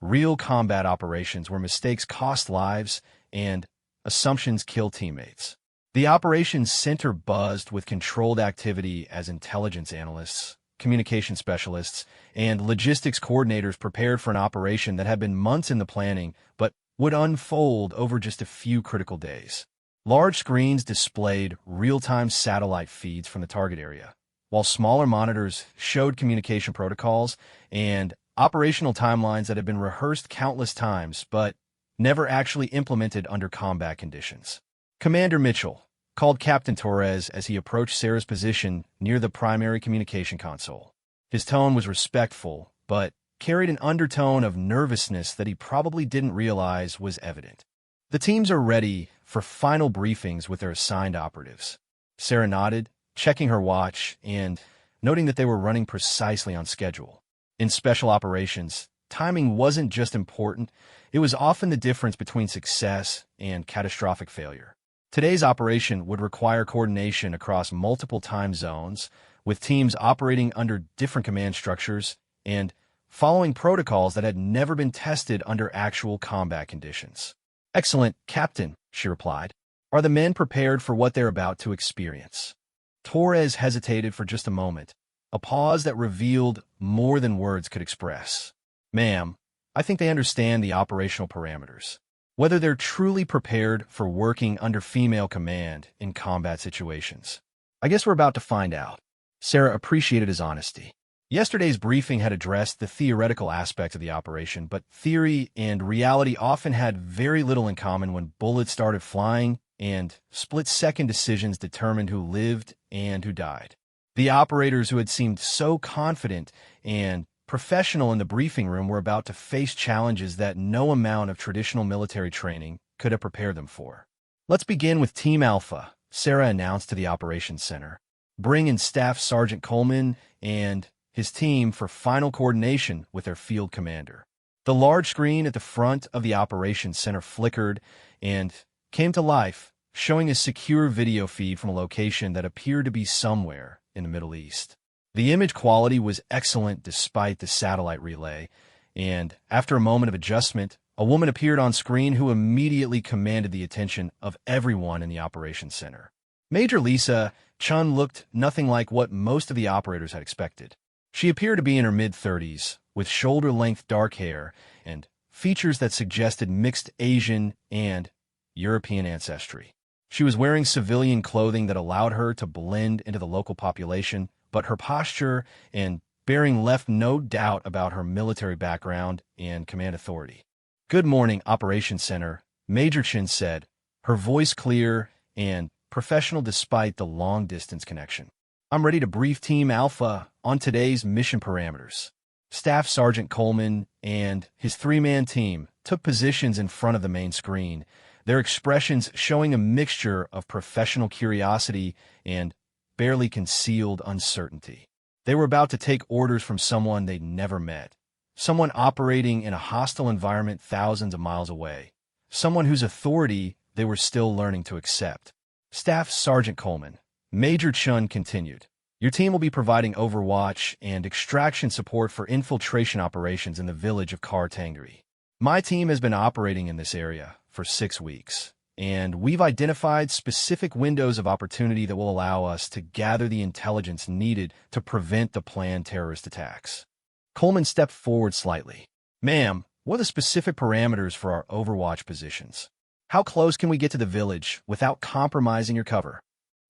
Real combat operations where mistakes cost lives and assumptions kill teammates. The operations center buzzed with controlled activity as intelligence analysts, communication specialists, and logistics coordinators prepared for an operation that had been months in the planning but would unfold over just a few critical days. Large screens displayed real-time satellite feeds from the target area, while smaller monitors showed communication protocols and operational timelines that had been rehearsed countless times but never actually implemented under combat conditions. Commander Mitchell called Captain Torres as he approached Sarah's position near the primary communication console. His tone was respectful, but carried an undertone of nervousness that he probably didn't realize was evident. The teams are ready for final briefings with their assigned operatives. Sarah nodded, checking her watch and noting that they were running precisely on schedule. In special operations, timing wasn't just important, it was often the difference between success and catastrophic failure. Today's operation would require coordination across multiple time zones, with teams operating under different command structures and following protocols that had never been tested under actual combat conditions. "Excellent, Captain," she replied. "Are the men prepared for what they're about to experience?" Torres hesitated for just a moment, a pause that revealed more than words could express. "Ma'am, I think they understand the operational parameters. Whether they're truly prepared for working under female command in combat situations. I guess we're about to find out." Sarah appreciated his honesty. Yesterday's briefing had addressed the theoretical aspects of the operation, but theory and reality often had very little in common when bullets started flying and split-second decisions determined who lived and who died. The operators who had seemed so confident and professional in the briefing room were about to face challenges that no amount of traditional military training could have prepared them for. "Let's begin with Team Alpha," Sarah announced to the Operations Center. "Bring in Staff Sergeant Coleman and his team for final coordination with their field commander." The large screen at the front of the Operations Center flickered and came to life, showing a secure video feed from a location that appeared to be somewhere in the Middle East. The image quality was excellent despite the satellite relay, and after a moment of adjustment, a woman appeared on screen who immediately commanded the attention of everyone in the Operations Center. Major Lisa Chun looked nothing like what most of the operators had expected. She appeared to be in her mid-30s, with shoulder-length dark hair and features that suggested mixed Asian and European ancestry. She was wearing civilian clothing that allowed her to blend into the local population, but her posture and bearing left no doubt about her military background and command authority. "Good morning, Operations Center," Major Chin said, her voice clear and professional despite the long-distance connection. "I'm ready to brief Team Alpha on today's mission parameters." Staff Sergeant Coleman and his three-man team took positions in front of the main screen, their expressions showing a mixture of professional curiosity and barely concealed uncertainty. They were about to take orders from someone they'd never met, someone operating in a hostile environment thousands of miles away, someone whose authority they were still learning to accept. Staff Sergeant Coleman, Major Chun continued, "Your team will be providing overwatch and extraction support for infiltration operations in the village of Kar Tangri. My team has been operating in this area for 6 weeks, and we've identified specific windows of opportunity that will allow us to gather the intelligence needed to prevent the planned terrorist attacks." Coleman stepped forward slightly. "Ma'am, what are the specific parameters for our overwatch positions? How close can we get to the village without compromising your cover?"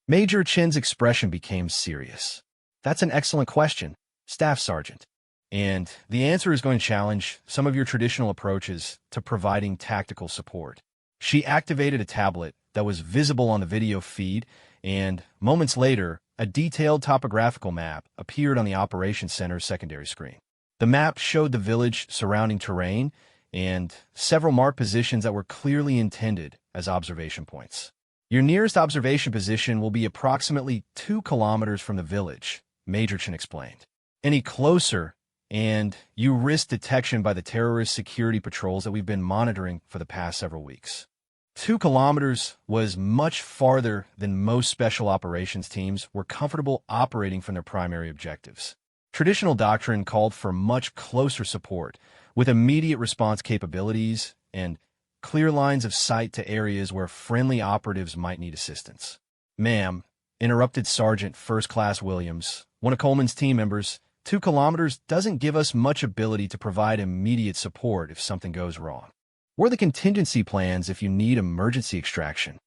Major Chin's expression became serious. "That's an excellent question, Staff Sergeant. And the answer is going to challenge some of your traditional approaches to providing tactical support." She activated a tablet that was visible on the video feed, and moments later, a detailed topographical map appeared on the Operations Center's secondary screen. The map showed the village surrounding terrain and several marked positions that were clearly intended as observation points. "Your nearest observation position will be approximately 2 kilometers from the village," Major Chin explained. "Any closer, and you risk detection by the terrorist security patrols that we've been monitoring for the past several weeks." 2 kilometers was much farther than most special operations teams were comfortable operating from their primary objectives. Traditional doctrine called for much closer support, with immediate response capabilities and clear lines of sight to areas where friendly operatives might need assistance. "Ma'am," interrupted Sergeant First Class Williams, one of Coleman's team members, 2 kilometers doesn't give us much ability to provide immediate support if something goes wrong. What are the contingency plans if you need emergency extraction?"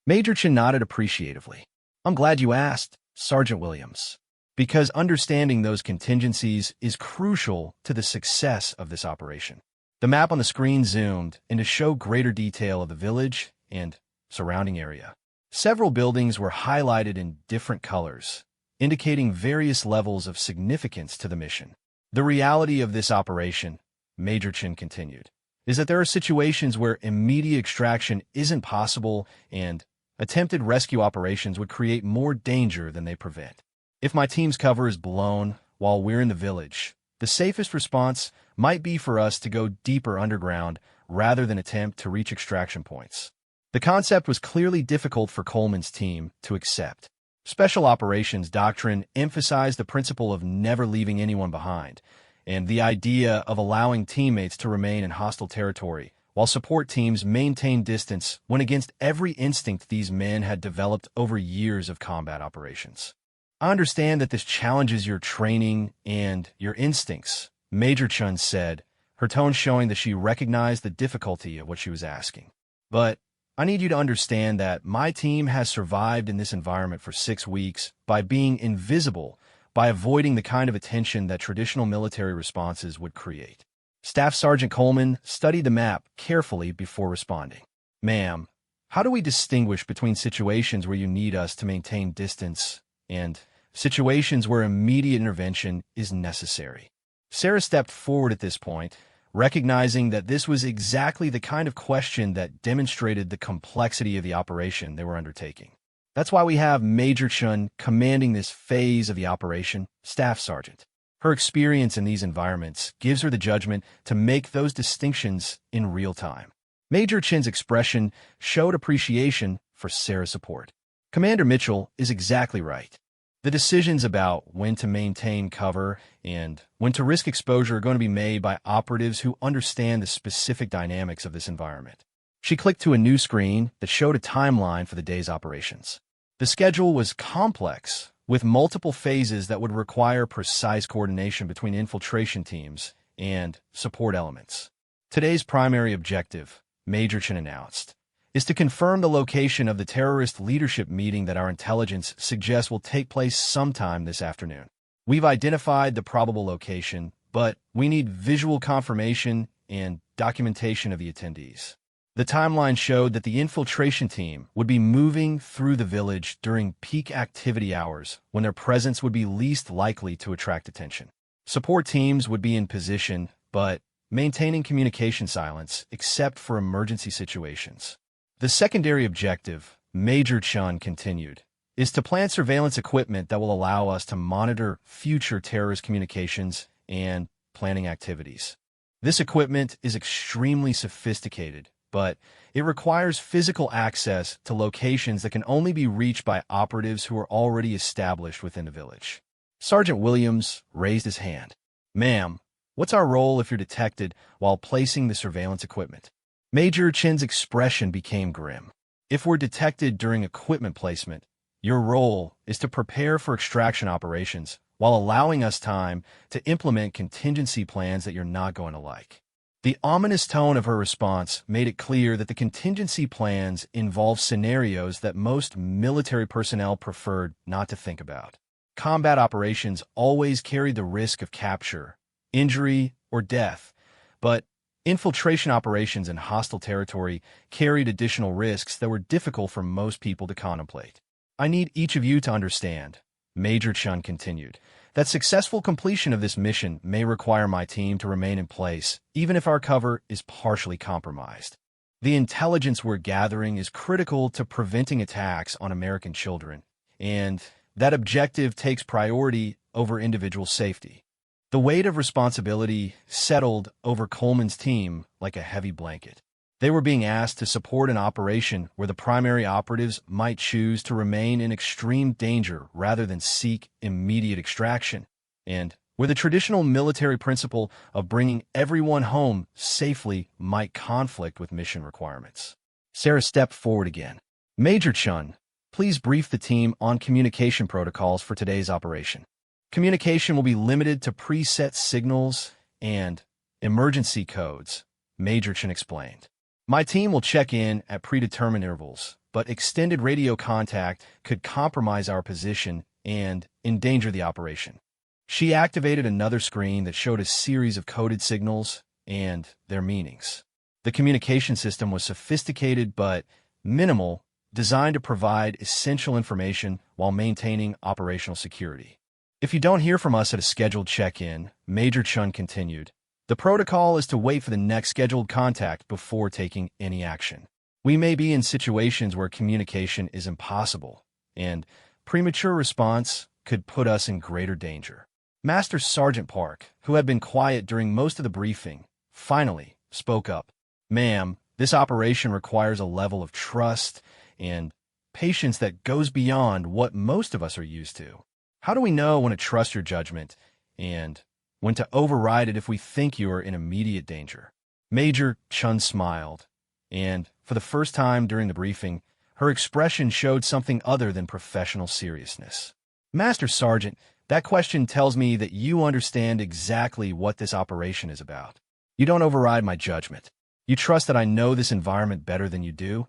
Major Chin nodded appreciatively. "I'm glad you asked, Sergeant Williams, because understanding those contingencies is crucial to the success of this operation." The map on the screen zoomed in to show greater detail of the village and surrounding area. Several buildings were highlighted in different colors, indicating various levels of significance to the mission. "The reality of this operation," Major Chin continued, "is that there are situations where immediate extraction isn't possible and attempted rescue operations would create more danger than they prevent. If my team's cover is blown while we're in the village, the safest response might be for us to go deeper underground rather than attempt to reach extraction points. The concept was clearly difficult for Coleman's team to accept. Special operations doctrine emphasized the principle of never leaving anyone behind, and the idea of allowing teammates to remain in hostile territory, while support teams maintained distance went against every instinct these men had developed over years of combat operations. I understand that this challenges your training and your instincts, Major Chun said, her tone showing that she recognized the difficulty of what she was asking. But I need you to understand that my team has survived in this environment for 6 weeks by being invisible, by avoiding the kind of attention that traditional military responses would create. Staff Sergeant Coleman studied the map carefully before responding. Ma'am, how do we distinguish between situations where you need us to maintain distance and situations where immediate intervention is necessary? Sarah stepped forward at this point, recognizing that this was exactly the kind of question that demonstrated the complexity of the operation they were undertaking. That's why we have Major Chun commanding this phase of the operation, Staff Sergeant. Her experience in these environments gives her the judgment to make those distinctions in real time. Major Chun's expression showed appreciation for Sarah's support. Commander Mitchell is exactly right. The decisions about when to maintain cover and when to risk exposure are going to be made by operatives who understand the specific dynamics of this environment. She clicked to a new screen that showed a timeline for the day's operations. The schedule was complex, with multiple phases that would require precise coordination between infiltration teams and support elements. Today's primary objective, Major Chin announced, is to confirm the location of the terrorist leadership meeting that our intelligence suggests will take place sometime this afternoon. We've identified the probable location, but we need visual confirmation and documentation of the attendees. The timeline showed that the infiltration team would be moving through the village during peak activity hours when their presence would be least likely to attract attention. Support teams would be in position, but maintaining communication silence except for emergency situations. The secondary objective, Major Chun continued, is to plant surveillance equipment that will allow us to monitor future terrorist communications and planning activities. This equipment is extremely sophisticated, but it requires physical access to locations that can only be reached by operatives who are already established within the village. Sergeant Williams raised his hand. Ma'am, what's our role if you're detected while placing the surveillance equipment? Major Chin's expression became grim. If we're detected during equipment placement, your role is to prepare for extraction operations while allowing us time to implement contingency plans that you're not going to like. The ominous tone of her response made it clear that the contingency plans involve scenarios that most military personnel preferred not to think about. Combat operations always carried the risk of capture, injury, or death, but infiltration operations in hostile territory carried additional risks that were difficult for most people to contemplate. I need each of you to understand, Major Chun continued, that successful completion of this mission may require my team to remain in place, even if our cover is partially compromised. The intelligence we're gathering is critical to preventing attacks on American children, and that objective takes priority over individual safety. The weight of responsibility settled over Coleman's team like a heavy blanket. They were being asked to support an operation where the primary operatives might choose to remain in extreme danger rather than seek immediate extraction, and where the traditional military principle of bringing everyone home safely might conflict with mission requirements. Sarah stepped forward again. Major Chun, please brief the team on communication protocols for today's operation. Communication will be limited to preset signals and emergency codes, Major Chun explained. My team will check in at predetermined intervals, but extended radio contact could compromise our position and endanger the operation. She activated another screen that showed a series of coded signals and their meanings. The communication system was sophisticated but minimal, designed to provide essential information while maintaining operational security. If you don't hear from us at a scheduled check-in, Major Chun continued, the protocol is to wait for the next scheduled contact before taking any action. We may be in situations where communication is impossible, and premature response could put us in greater danger. Master Sergeant Park, who had been quiet during most of the briefing, finally spoke up. Ma'am, this operation requires a level of trust and patience that goes beyond what most of us are used to. How do we know when to trust your judgment and when to override it if we think you are in immediate danger? Major Chun smiled, and for the first time during the briefing, her expression showed something other than professional seriousness. Master Sergeant, that question tells me that you understand exactly what this operation is about. You don't override my judgment. You trust that I know this environment better than you do,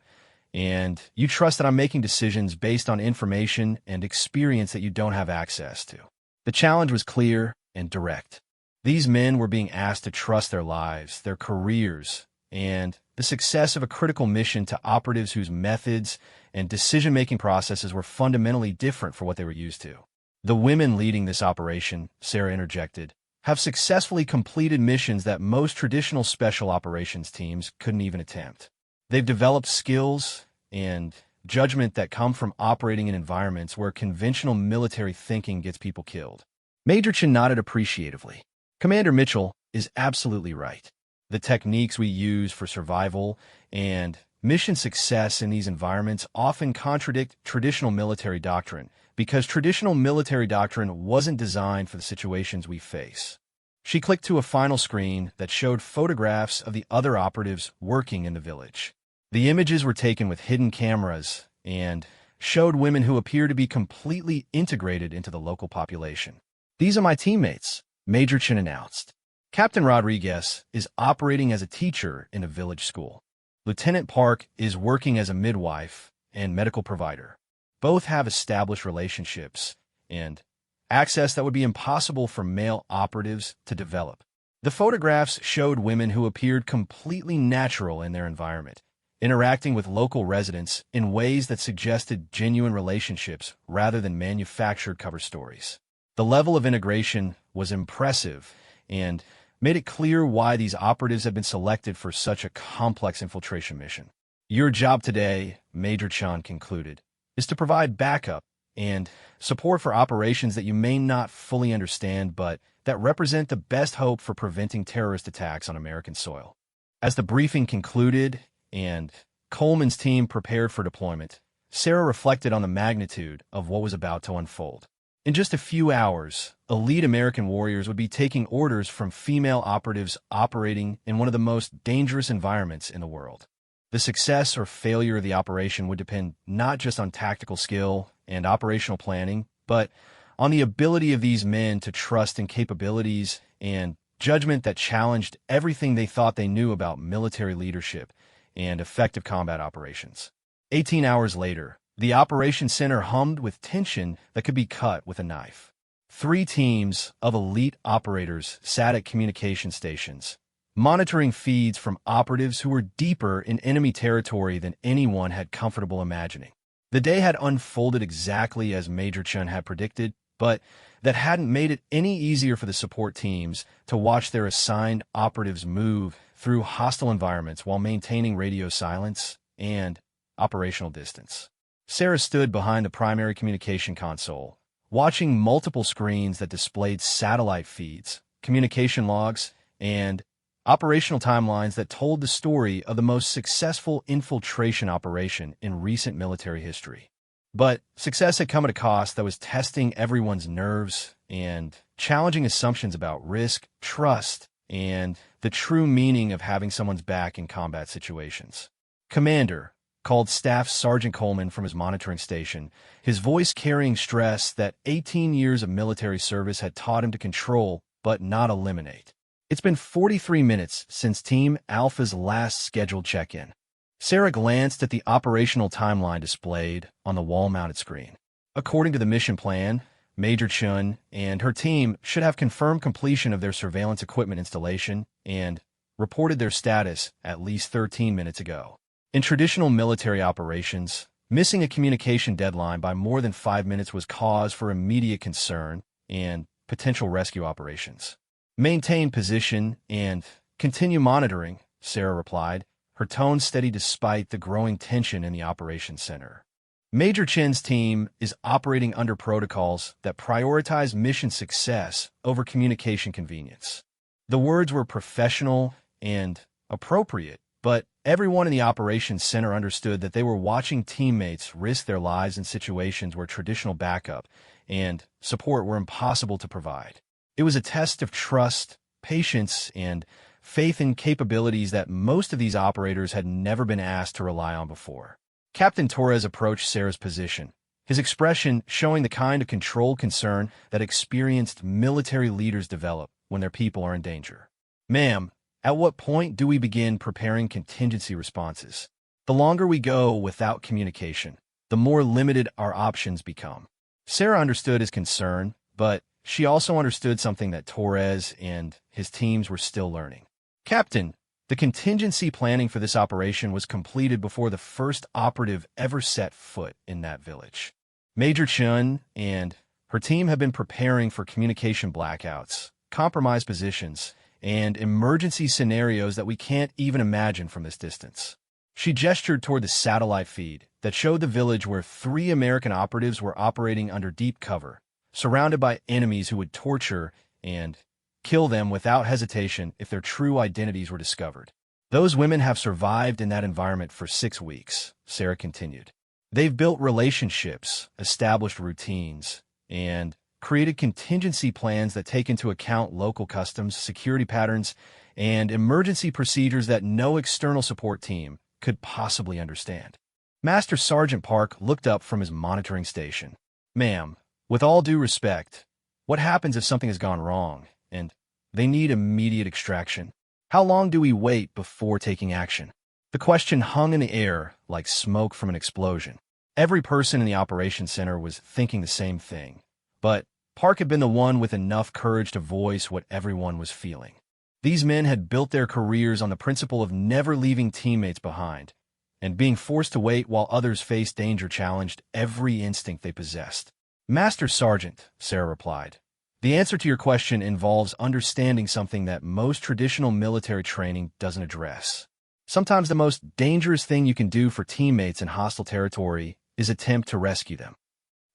and you trust that I'm making decisions based on information and experience that you don't have access to. The challenge was clear and direct. These men were being asked to trust their lives, their careers, and the success of a critical mission to operatives whose methods and decision-making processes were fundamentally different from what they were used to. The women leading this operation, Sarah interjected, have successfully completed missions that most traditional special operations teams couldn't even attempt. They've developed skills and judgment that come from operating in environments where conventional military thinking gets people killed. Major Chin nodded appreciatively. Commander Mitchell is absolutely right. The techniques we use for survival and mission success in these environments often contradict traditional military doctrine because traditional military doctrine wasn't designed for the situations we face. She clicked to a final screen that showed photographs of the other operatives working in the village. The images were taken with hidden cameras and showed women who appear to be completely integrated into the local population. These are my teammates, Major Chin announced. Captain Rodriguez is operating as a teacher in a village school. Lieutenant Park is working as a midwife and medical provider. Both have established relationships and access that would be impossible for male operatives to develop. The photographs showed women who appeared completely natural in their environment, interacting with local residents in ways that suggested genuine relationships rather than manufactured cover stories. The level of integration was impressive and made it clear why these operatives had been selected for such a complex infiltration mission. Your job today, Major Chan concluded, is to provide backup and support for operations that you may not fully understand but that represent the best hope for preventing terrorist attacks on American soil. As the briefing concluded and Coleman's team prepared for deployment, Sarah reflected on the magnitude of what was about to unfold. In just a few hours, elite American warriors would be taking orders from female operatives operating in one of the most dangerous environments in the world. The success or failure of the operation would depend not just on tactical skill and operational planning, but on the ability of these men to trust in capabilities and judgment that challenged everything they thought they knew about military leadership and effective combat operations. 18 hours later, the operations center hummed with tension that could be cut with a knife. 3 teams of elite operators sat at communication stations, monitoring feeds from operatives who were deeper in enemy territory than anyone had comfortable imagining. The day had unfolded exactly as Major Chun had predicted, but that hadn't made it any easier for the support teams to watch their assigned operatives move through hostile environments while maintaining radio silence and operational distance. Sarah stood behind the primary communication console, watching multiple screens that displayed satellite feeds, communication logs, and operational timelines that told the story of the most successful infiltration operation in recent military history. But success had come at a cost that was testing everyone's nerves and challenging assumptions about risk, trust, and the true meaning of having someone's back in combat situations. Commander, called Staff Sergeant Coleman from his monitoring station, his voice carrying stress that 18 years of military service had taught him to control but not eliminate. It's been 43 minutes since Team Alpha's last scheduled check-in. Sarah glanced at the operational timeline displayed on the wall-mounted screen. According to the mission plan, Major Chun and her team should have confirmed completion of their surveillance equipment installation and reported their status at least 13 minutes ago. In traditional military operations, missing a communication deadline by more than 5 minutes was cause for immediate concern and potential rescue operations. Maintain position and continue monitoring, Sarah replied, her tone steady despite the growing tension in the operations center. Major Chen's team is operating under protocols that prioritize mission success over communication convenience. The words were professional and appropriate, but everyone in the operations center understood that they were watching teammates risk their lives in situations where traditional backup and support were impossible to provide. It was a test of trust, patience, and faith in capabilities that most of these operators had never been asked to rely on before. Captain Torres approached Sarah's position, his expression showing the kind of controlled concern that experienced military leaders develop when their people are in danger. "Ma'am, at what point do we begin preparing contingency responses? The longer we go without communication, the more limited our options become." Sarah understood his concern, but she also understood something that Torres and his teams were still learning. "Captain, the contingency planning for this operation was completed before the first operative ever set foot in that village. Major Chun and her team have been preparing for communication blackouts, compromised positions, and emergency scenarios that we can't even imagine from this distance." She gestured toward the satellite feed that showed the village where 3 American operatives were operating under deep cover, surrounded by enemies who would torture and kill them without hesitation if their true identities were discovered. "Those women have survived in that environment for 6 weeks, Sarah continued. "They've built relationships, established routines, and created contingency plans that take into account local customs, security patterns, and emergency procedures that no external support team could possibly understand." Master Sergeant Park looked up from his monitoring station. "Ma'am, with all due respect, what happens if something has gone wrong and they need immediate extraction? How long do we wait before taking action?" The question hung in the air like smoke from an explosion. Every person in the operations center was thinking the same thing, but Park had been the one with enough courage to voice what everyone was feeling. These men had built their careers on the principle of never leaving teammates behind, and being forced to wait while others faced danger challenged every instinct they possessed. "Master Sergeant," Sarah replied, "the answer to your question involves understanding something that most traditional military training doesn't address. Sometimes the most dangerous thing you can do for teammates in hostile territory is attempt to rescue them."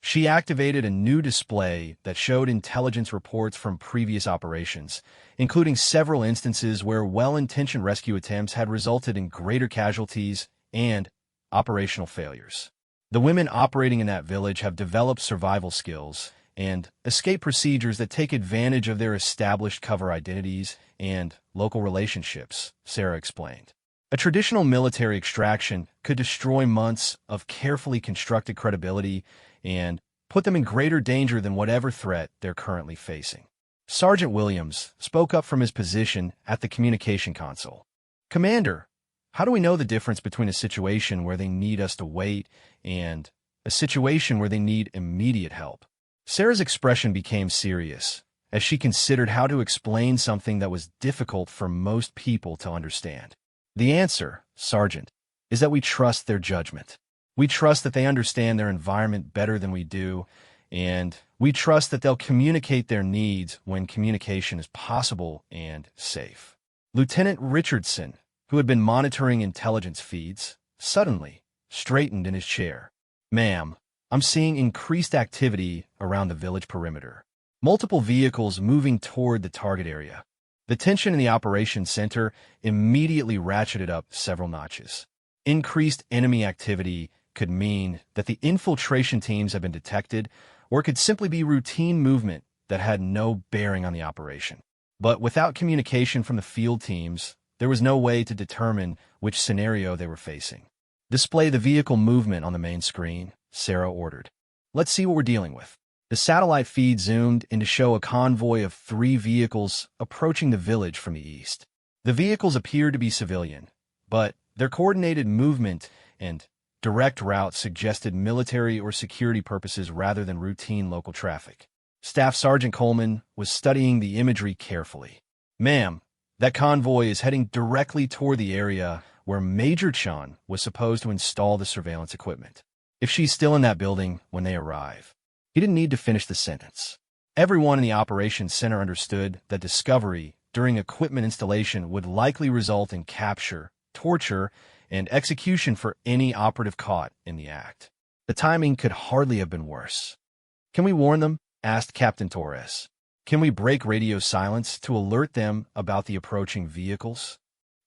She activated a new display that showed intelligence reports from previous operations, including several instances where well-intentioned rescue attempts had resulted in greater casualties and operational failures. The women operating in that village have developed survival skills and escape procedures that take advantage of their established cover identities and local relationships, Sarah explained. A traditional military extraction could destroy months of carefully constructed credibility and put them in greater danger than whatever threat they're currently facing. Sergeant Williams spoke up from his position at the communication console. "Commander, how do we know the difference between a situation where they need us to wait and a situation where they need immediate help?" Sarah's expression became serious as she considered how to explain something that was difficult for most people to understand. "The answer, Sergeant, is that we trust their judgment. We trust that they understand their environment better than we do, and we trust that they'll communicate their needs when communication is possible and safe." Lieutenant Richardson, who had been monitoring intelligence feeds, suddenly straightened in his chair. "Ma'am, I'm seeing increased activity around the village perimeter. Multiple vehicles moving toward the target area." The tension in the operations center immediately ratcheted up several notches. Increased enemy activity could mean that the infiltration teams had been detected, or it could simply be routine movement that had no bearing on the operation. But without communication from the field teams, there was no way to determine which scenario they were facing. "Display the vehicle movement on the main screen," Sarah ordered. "Let's see what we're dealing with." The satellite feed zoomed in to show a convoy of 3 vehicles approaching the village from the east. The vehicles appeared to be civilian, but their coordinated movement and direct routes suggested military or security purposes rather than routine local traffic. Staff Sergeant Coleman was studying the imagery carefully. "Ma'am, that convoy is heading directly toward the area where Major Chun was supposed to install the surveillance equipment. If she's still in that building when they arrive." He didn't need to finish the sentence. Everyone in the operations center understood that discovery during equipment installation would likely result in capture, torture, and execution for any operative caught in the act. The timing could hardly have been worse. "Can we warn them?" asked Captain Torres. "Can we break radio silence to alert them about the approaching vehicles?"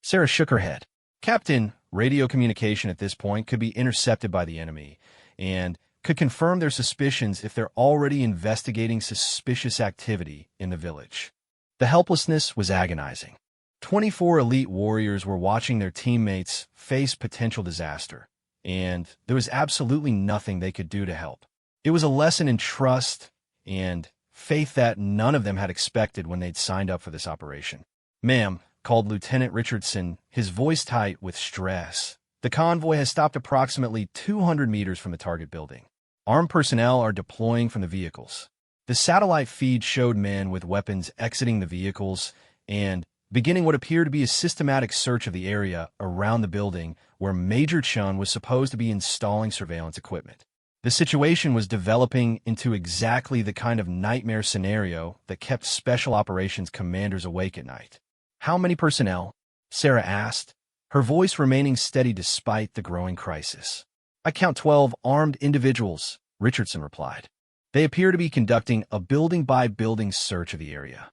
Sarah shook her head. "Captain, radio communication at this point could be intercepted by the enemy and could confirm their suspicions if they're already investigating suspicious activity in the village." The helplessness was agonizing. 24 elite warriors were watching their teammates face potential disaster, and there was absolutely nothing they could do to help. It was a lesson in trust and faith that none of them had expected when they'd signed up for this operation. "Ma'am," called Lieutenant Richardson, his voice tight with stress, "the convoy has stopped approximately 200 meters from the target building. Armed personnel are deploying from the vehicles." The satellite feed showed men with weapons exiting the vehicles and beginning what appeared to be a systematic search of the area around the building where Major Chun was supposed to be installing surveillance equipment. The situation was developing into exactly the kind of nightmare scenario that kept Special Operations commanders awake at night. "How many personnel?" Sarah asked, her voice remaining steady despite the growing crisis. "I count 12 armed individuals," Richardson replied. "They appear to be conducting a building-by-building search of the area."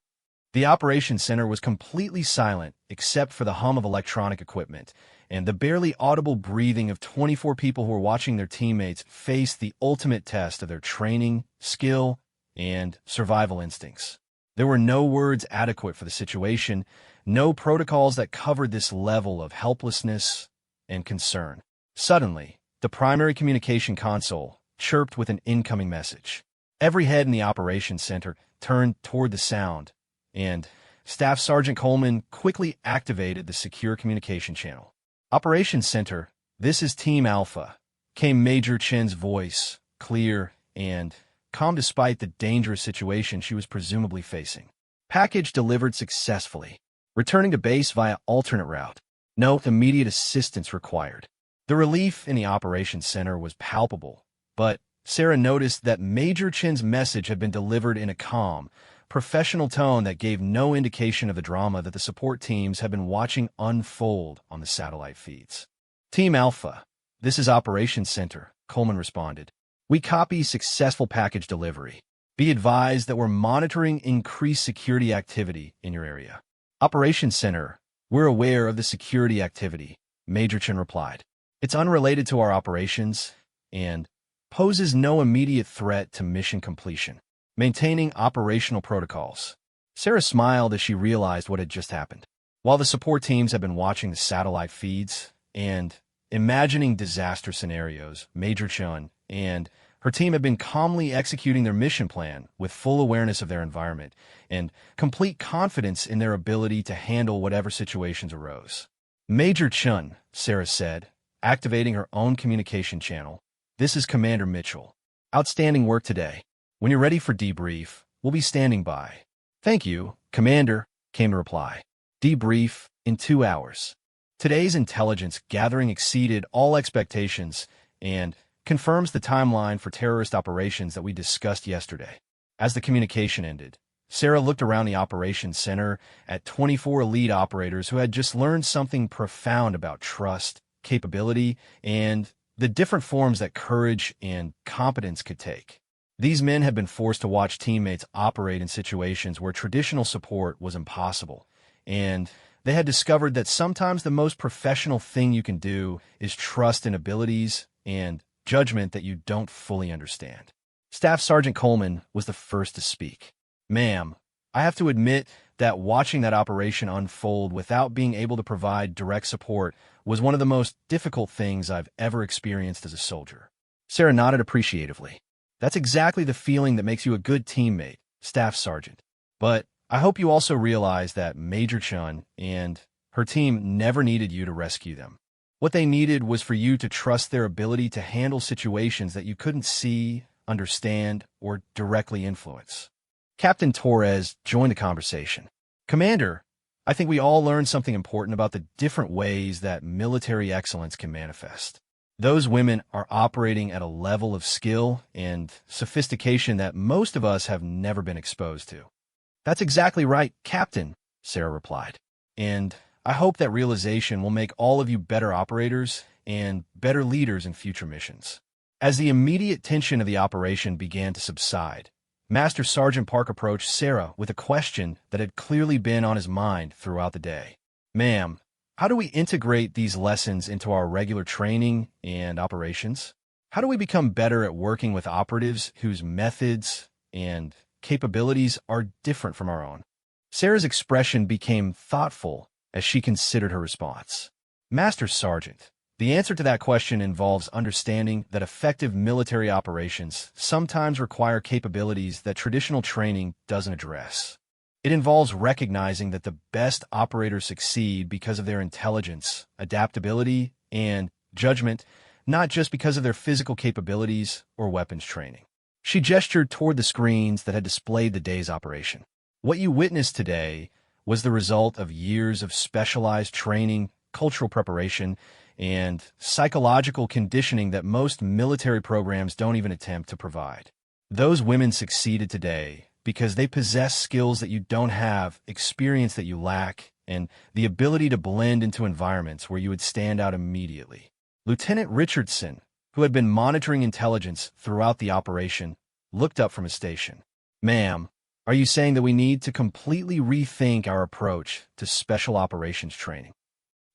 The operations center was completely silent except for the hum of electronic equipment and the barely audible breathing of 24 people who were watching their teammates face the ultimate test of their training, skill, and survival instincts. There were no words adequate for the situation, no protocols that covered this level of helplessness and concern. Suddenly, the primary communication console chirped with an incoming message. Every head in the operations center turned toward the sound, and Staff Sergeant Coleman quickly activated the secure communication channel. "Operations Center, this is Team Alpha," came Major Chen's voice, clear and calm despite the dangerous situation she was presumably facing. "Package delivered successfully. Returning to base via alternate route. No immediate assistance required." The relief in the operations center was palpable, but Sarah noticed that Major Chen's message had been delivered in a calm, professional tone that gave no indication of the drama that the support teams had been watching unfold on the satellite feeds. "Team Alpha, this is Operations Center," Coleman responded. "We copy successful package delivery. Be advised that we're monitoring increased security activity in your area." "Operations Center, we're aware of the security activity," Major Chen replied. "It's unrelated to our operations and poses no immediate threat to mission completion. Maintaining operational protocols." Sarah smiled as she realized what had just happened. While the support teams had been watching the satellite feeds and imagining disaster scenarios, Major Chun and her team had been calmly executing their mission plan with full awareness of their environment and complete confidence in their ability to handle whatever situations arose. "Major Chun," Sarah said, activating her own communication channel, "this is Commander Mitchell. Outstanding work today. When you're ready for debrief, we'll be standing by." "Thank you, Commander," came the reply. "Debrief in 2 hours." Today's intelligence gathering exceeded all expectations and confirms the timeline for terrorist operations that we discussed yesterday. As the communication ended, Sarah looked around the operations center at 24 elite operators who had just learned something profound about trust, capability, and the different forms that courage and competence could take. These men had been forced to watch teammates operate in situations where traditional support was impossible, and they had discovered that sometimes the most professional thing you can do is trust in abilities and judgment that you don't fully understand. Staff Sergeant Coleman was the first to speak. "Ma'am, I have to admit that watching that operation unfold without being able to provide direct support was one of the most difficult things I've ever experienced as a soldier." Sarah nodded appreciatively. "That's exactly the feeling that makes you a good teammate, Staff Sergeant. But I hope you also realize that Major Chun and her team never needed you to rescue them. What they needed was for you to trust their ability to handle situations that you couldn't see, understand, or directly influence." Captain Torres joined the conversation. "Commander, I think we all learned something important about the different ways that military excellence can manifest. Those women are operating at a level of skill and sophistication that most of us have never been exposed to." "That's exactly right, Captain," Sarah replied. "And I hope that realization will make all of you better operators and better leaders in future missions." As the immediate tension of the operation began to subside, Master Sergeant Park approached Sarah with a question that had clearly been on his mind throughout the day. Ma'am, how do we integrate these lessons into our regular training and operations? How do we become better at working with operatives whose methods and capabilities are different from our own? Sarah's expression became thoughtful as she considered her response. Master Sergeant, the answer to that question involves understanding that effective military operations sometimes require capabilities that traditional training doesn't address. It involves recognizing that the best operators succeed because of their intelligence, adaptability, and judgment, not just because of their physical capabilities or weapons training. She gestured toward the screens that had displayed the day's operation. What you witnessed today was the result of years of specialized training, cultural preparation, and psychological conditioning that most military programs don't even attempt to provide. Those women succeeded today because they possess skills that you don't have, experience that you lack, and the ability to blend into environments where you would stand out immediately. Lieutenant Richardson, who had been monitoring intelligence throughout the operation, looked up from his station. Ma'am, are you saying that we need to completely rethink our approach to special operations training?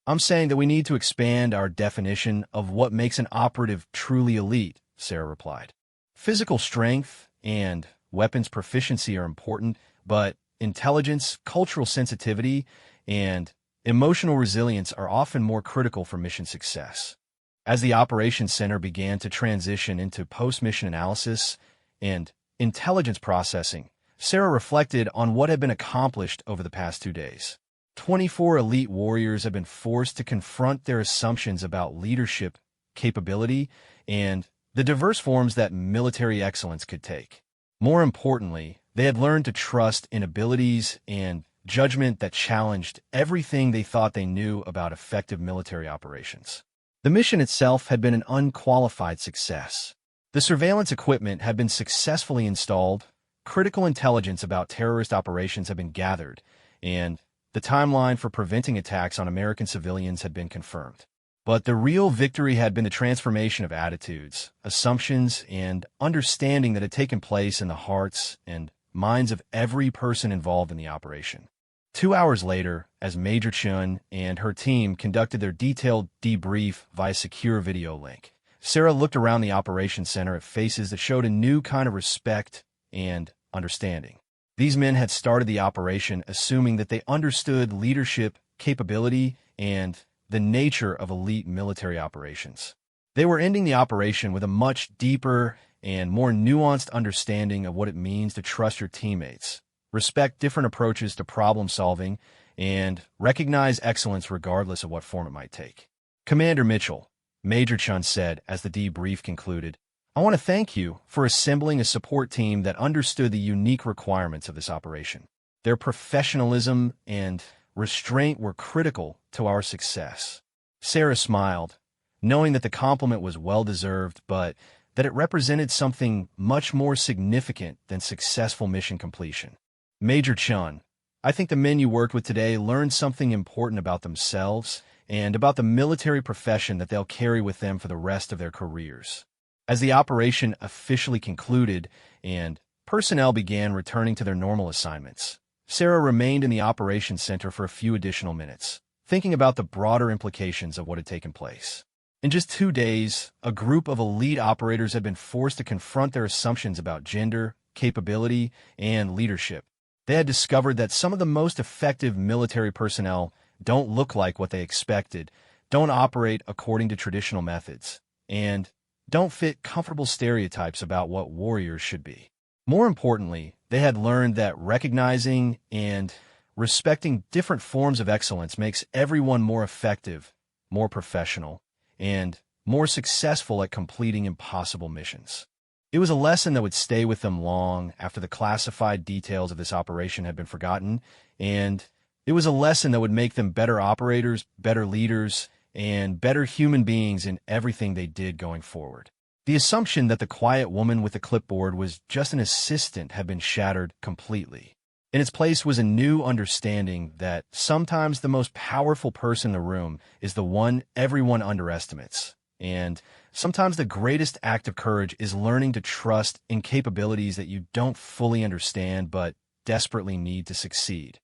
I'm saying that we need to expand our definition of what makes an operative truly elite, Sarah replied. Physical strength and weapons proficiency are important, but intelligence, cultural sensitivity, and emotional resilience are often more critical for mission success. As the operations center began to transition into post-mission analysis and intelligence processing, Sarah reflected on what had been accomplished over the past 2 days. 24 elite warriors have been forced to confront their assumptions about leadership, capability, and the diverse forms that military excellence could take. More importantly, they had learned to trust in abilities and judgment that challenged everything they thought they knew about effective military operations. The mission itself had been an unqualified success. The surveillance equipment had been successfully installed, critical intelligence about terrorist operations had been gathered, and the timeline for preventing attacks on American civilians had been confirmed. But the real victory had been the transformation of attitudes, assumptions, and understanding that had taken place in the hearts and minds of every person involved in the operation. 2 hours later, as Major Chun and her team conducted their detailed debrief via secure video link, Sarah looked around the operations center at faces that showed a new kind of respect and understanding. These men had started the operation assuming that they understood leadership, capability, and the nature of elite military operations. They were ending the operation with a much deeper and more nuanced understanding of what it means to trust your teammates, respect different approaches to problem solving, and recognize excellence regardless of what form it might take. Commander Mitchell, Major Chun said as the debrief concluded, I want to thank you for assembling a support team that understood the unique requirements of this operation. Their professionalism and restraint were critical to our success. Sarah smiled, knowing that the compliment was well-deserved, but that it represented something much more significant than successful mission completion. Major Chun, I think the men you worked with today learned something important about themselves and about the military profession that they'll carry with them for the rest of their careers. As the operation officially concluded and personnel began returning to their normal assignments, Sarah remained in the operations center for a few additional minutes, thinking about the broader implications of what had taken place. In just 2 days, a group of elite operators had been forced to confront their assumptions about gender, capability, and leadership. They had discovered that some of the most effective military personnel don't look like what they expected, don't operate according to traditional methods, and don't fit comfortable stereotypes about what warriors should be. More importantly, they had learned that recognizing and respecting different forms of excellence makes everyone more effective, more professional, and more successful at completing impossible missions. It was a lesson that would stay with them long after the classified details of this operation had been forgotten, and it was a lesson that would make them better operators, better leaders, and better human beings in everything they did going forward. The assumption that the quiet woman with the clipboard was just an assistant had been shattered completely. In its place was a new understanding that sometimes the most powerful person in the room is the one everyone underestimates, and Sometimes the greatest act of courage is learning to trust in capabilities that you don't fully understand but desperately need to succeed.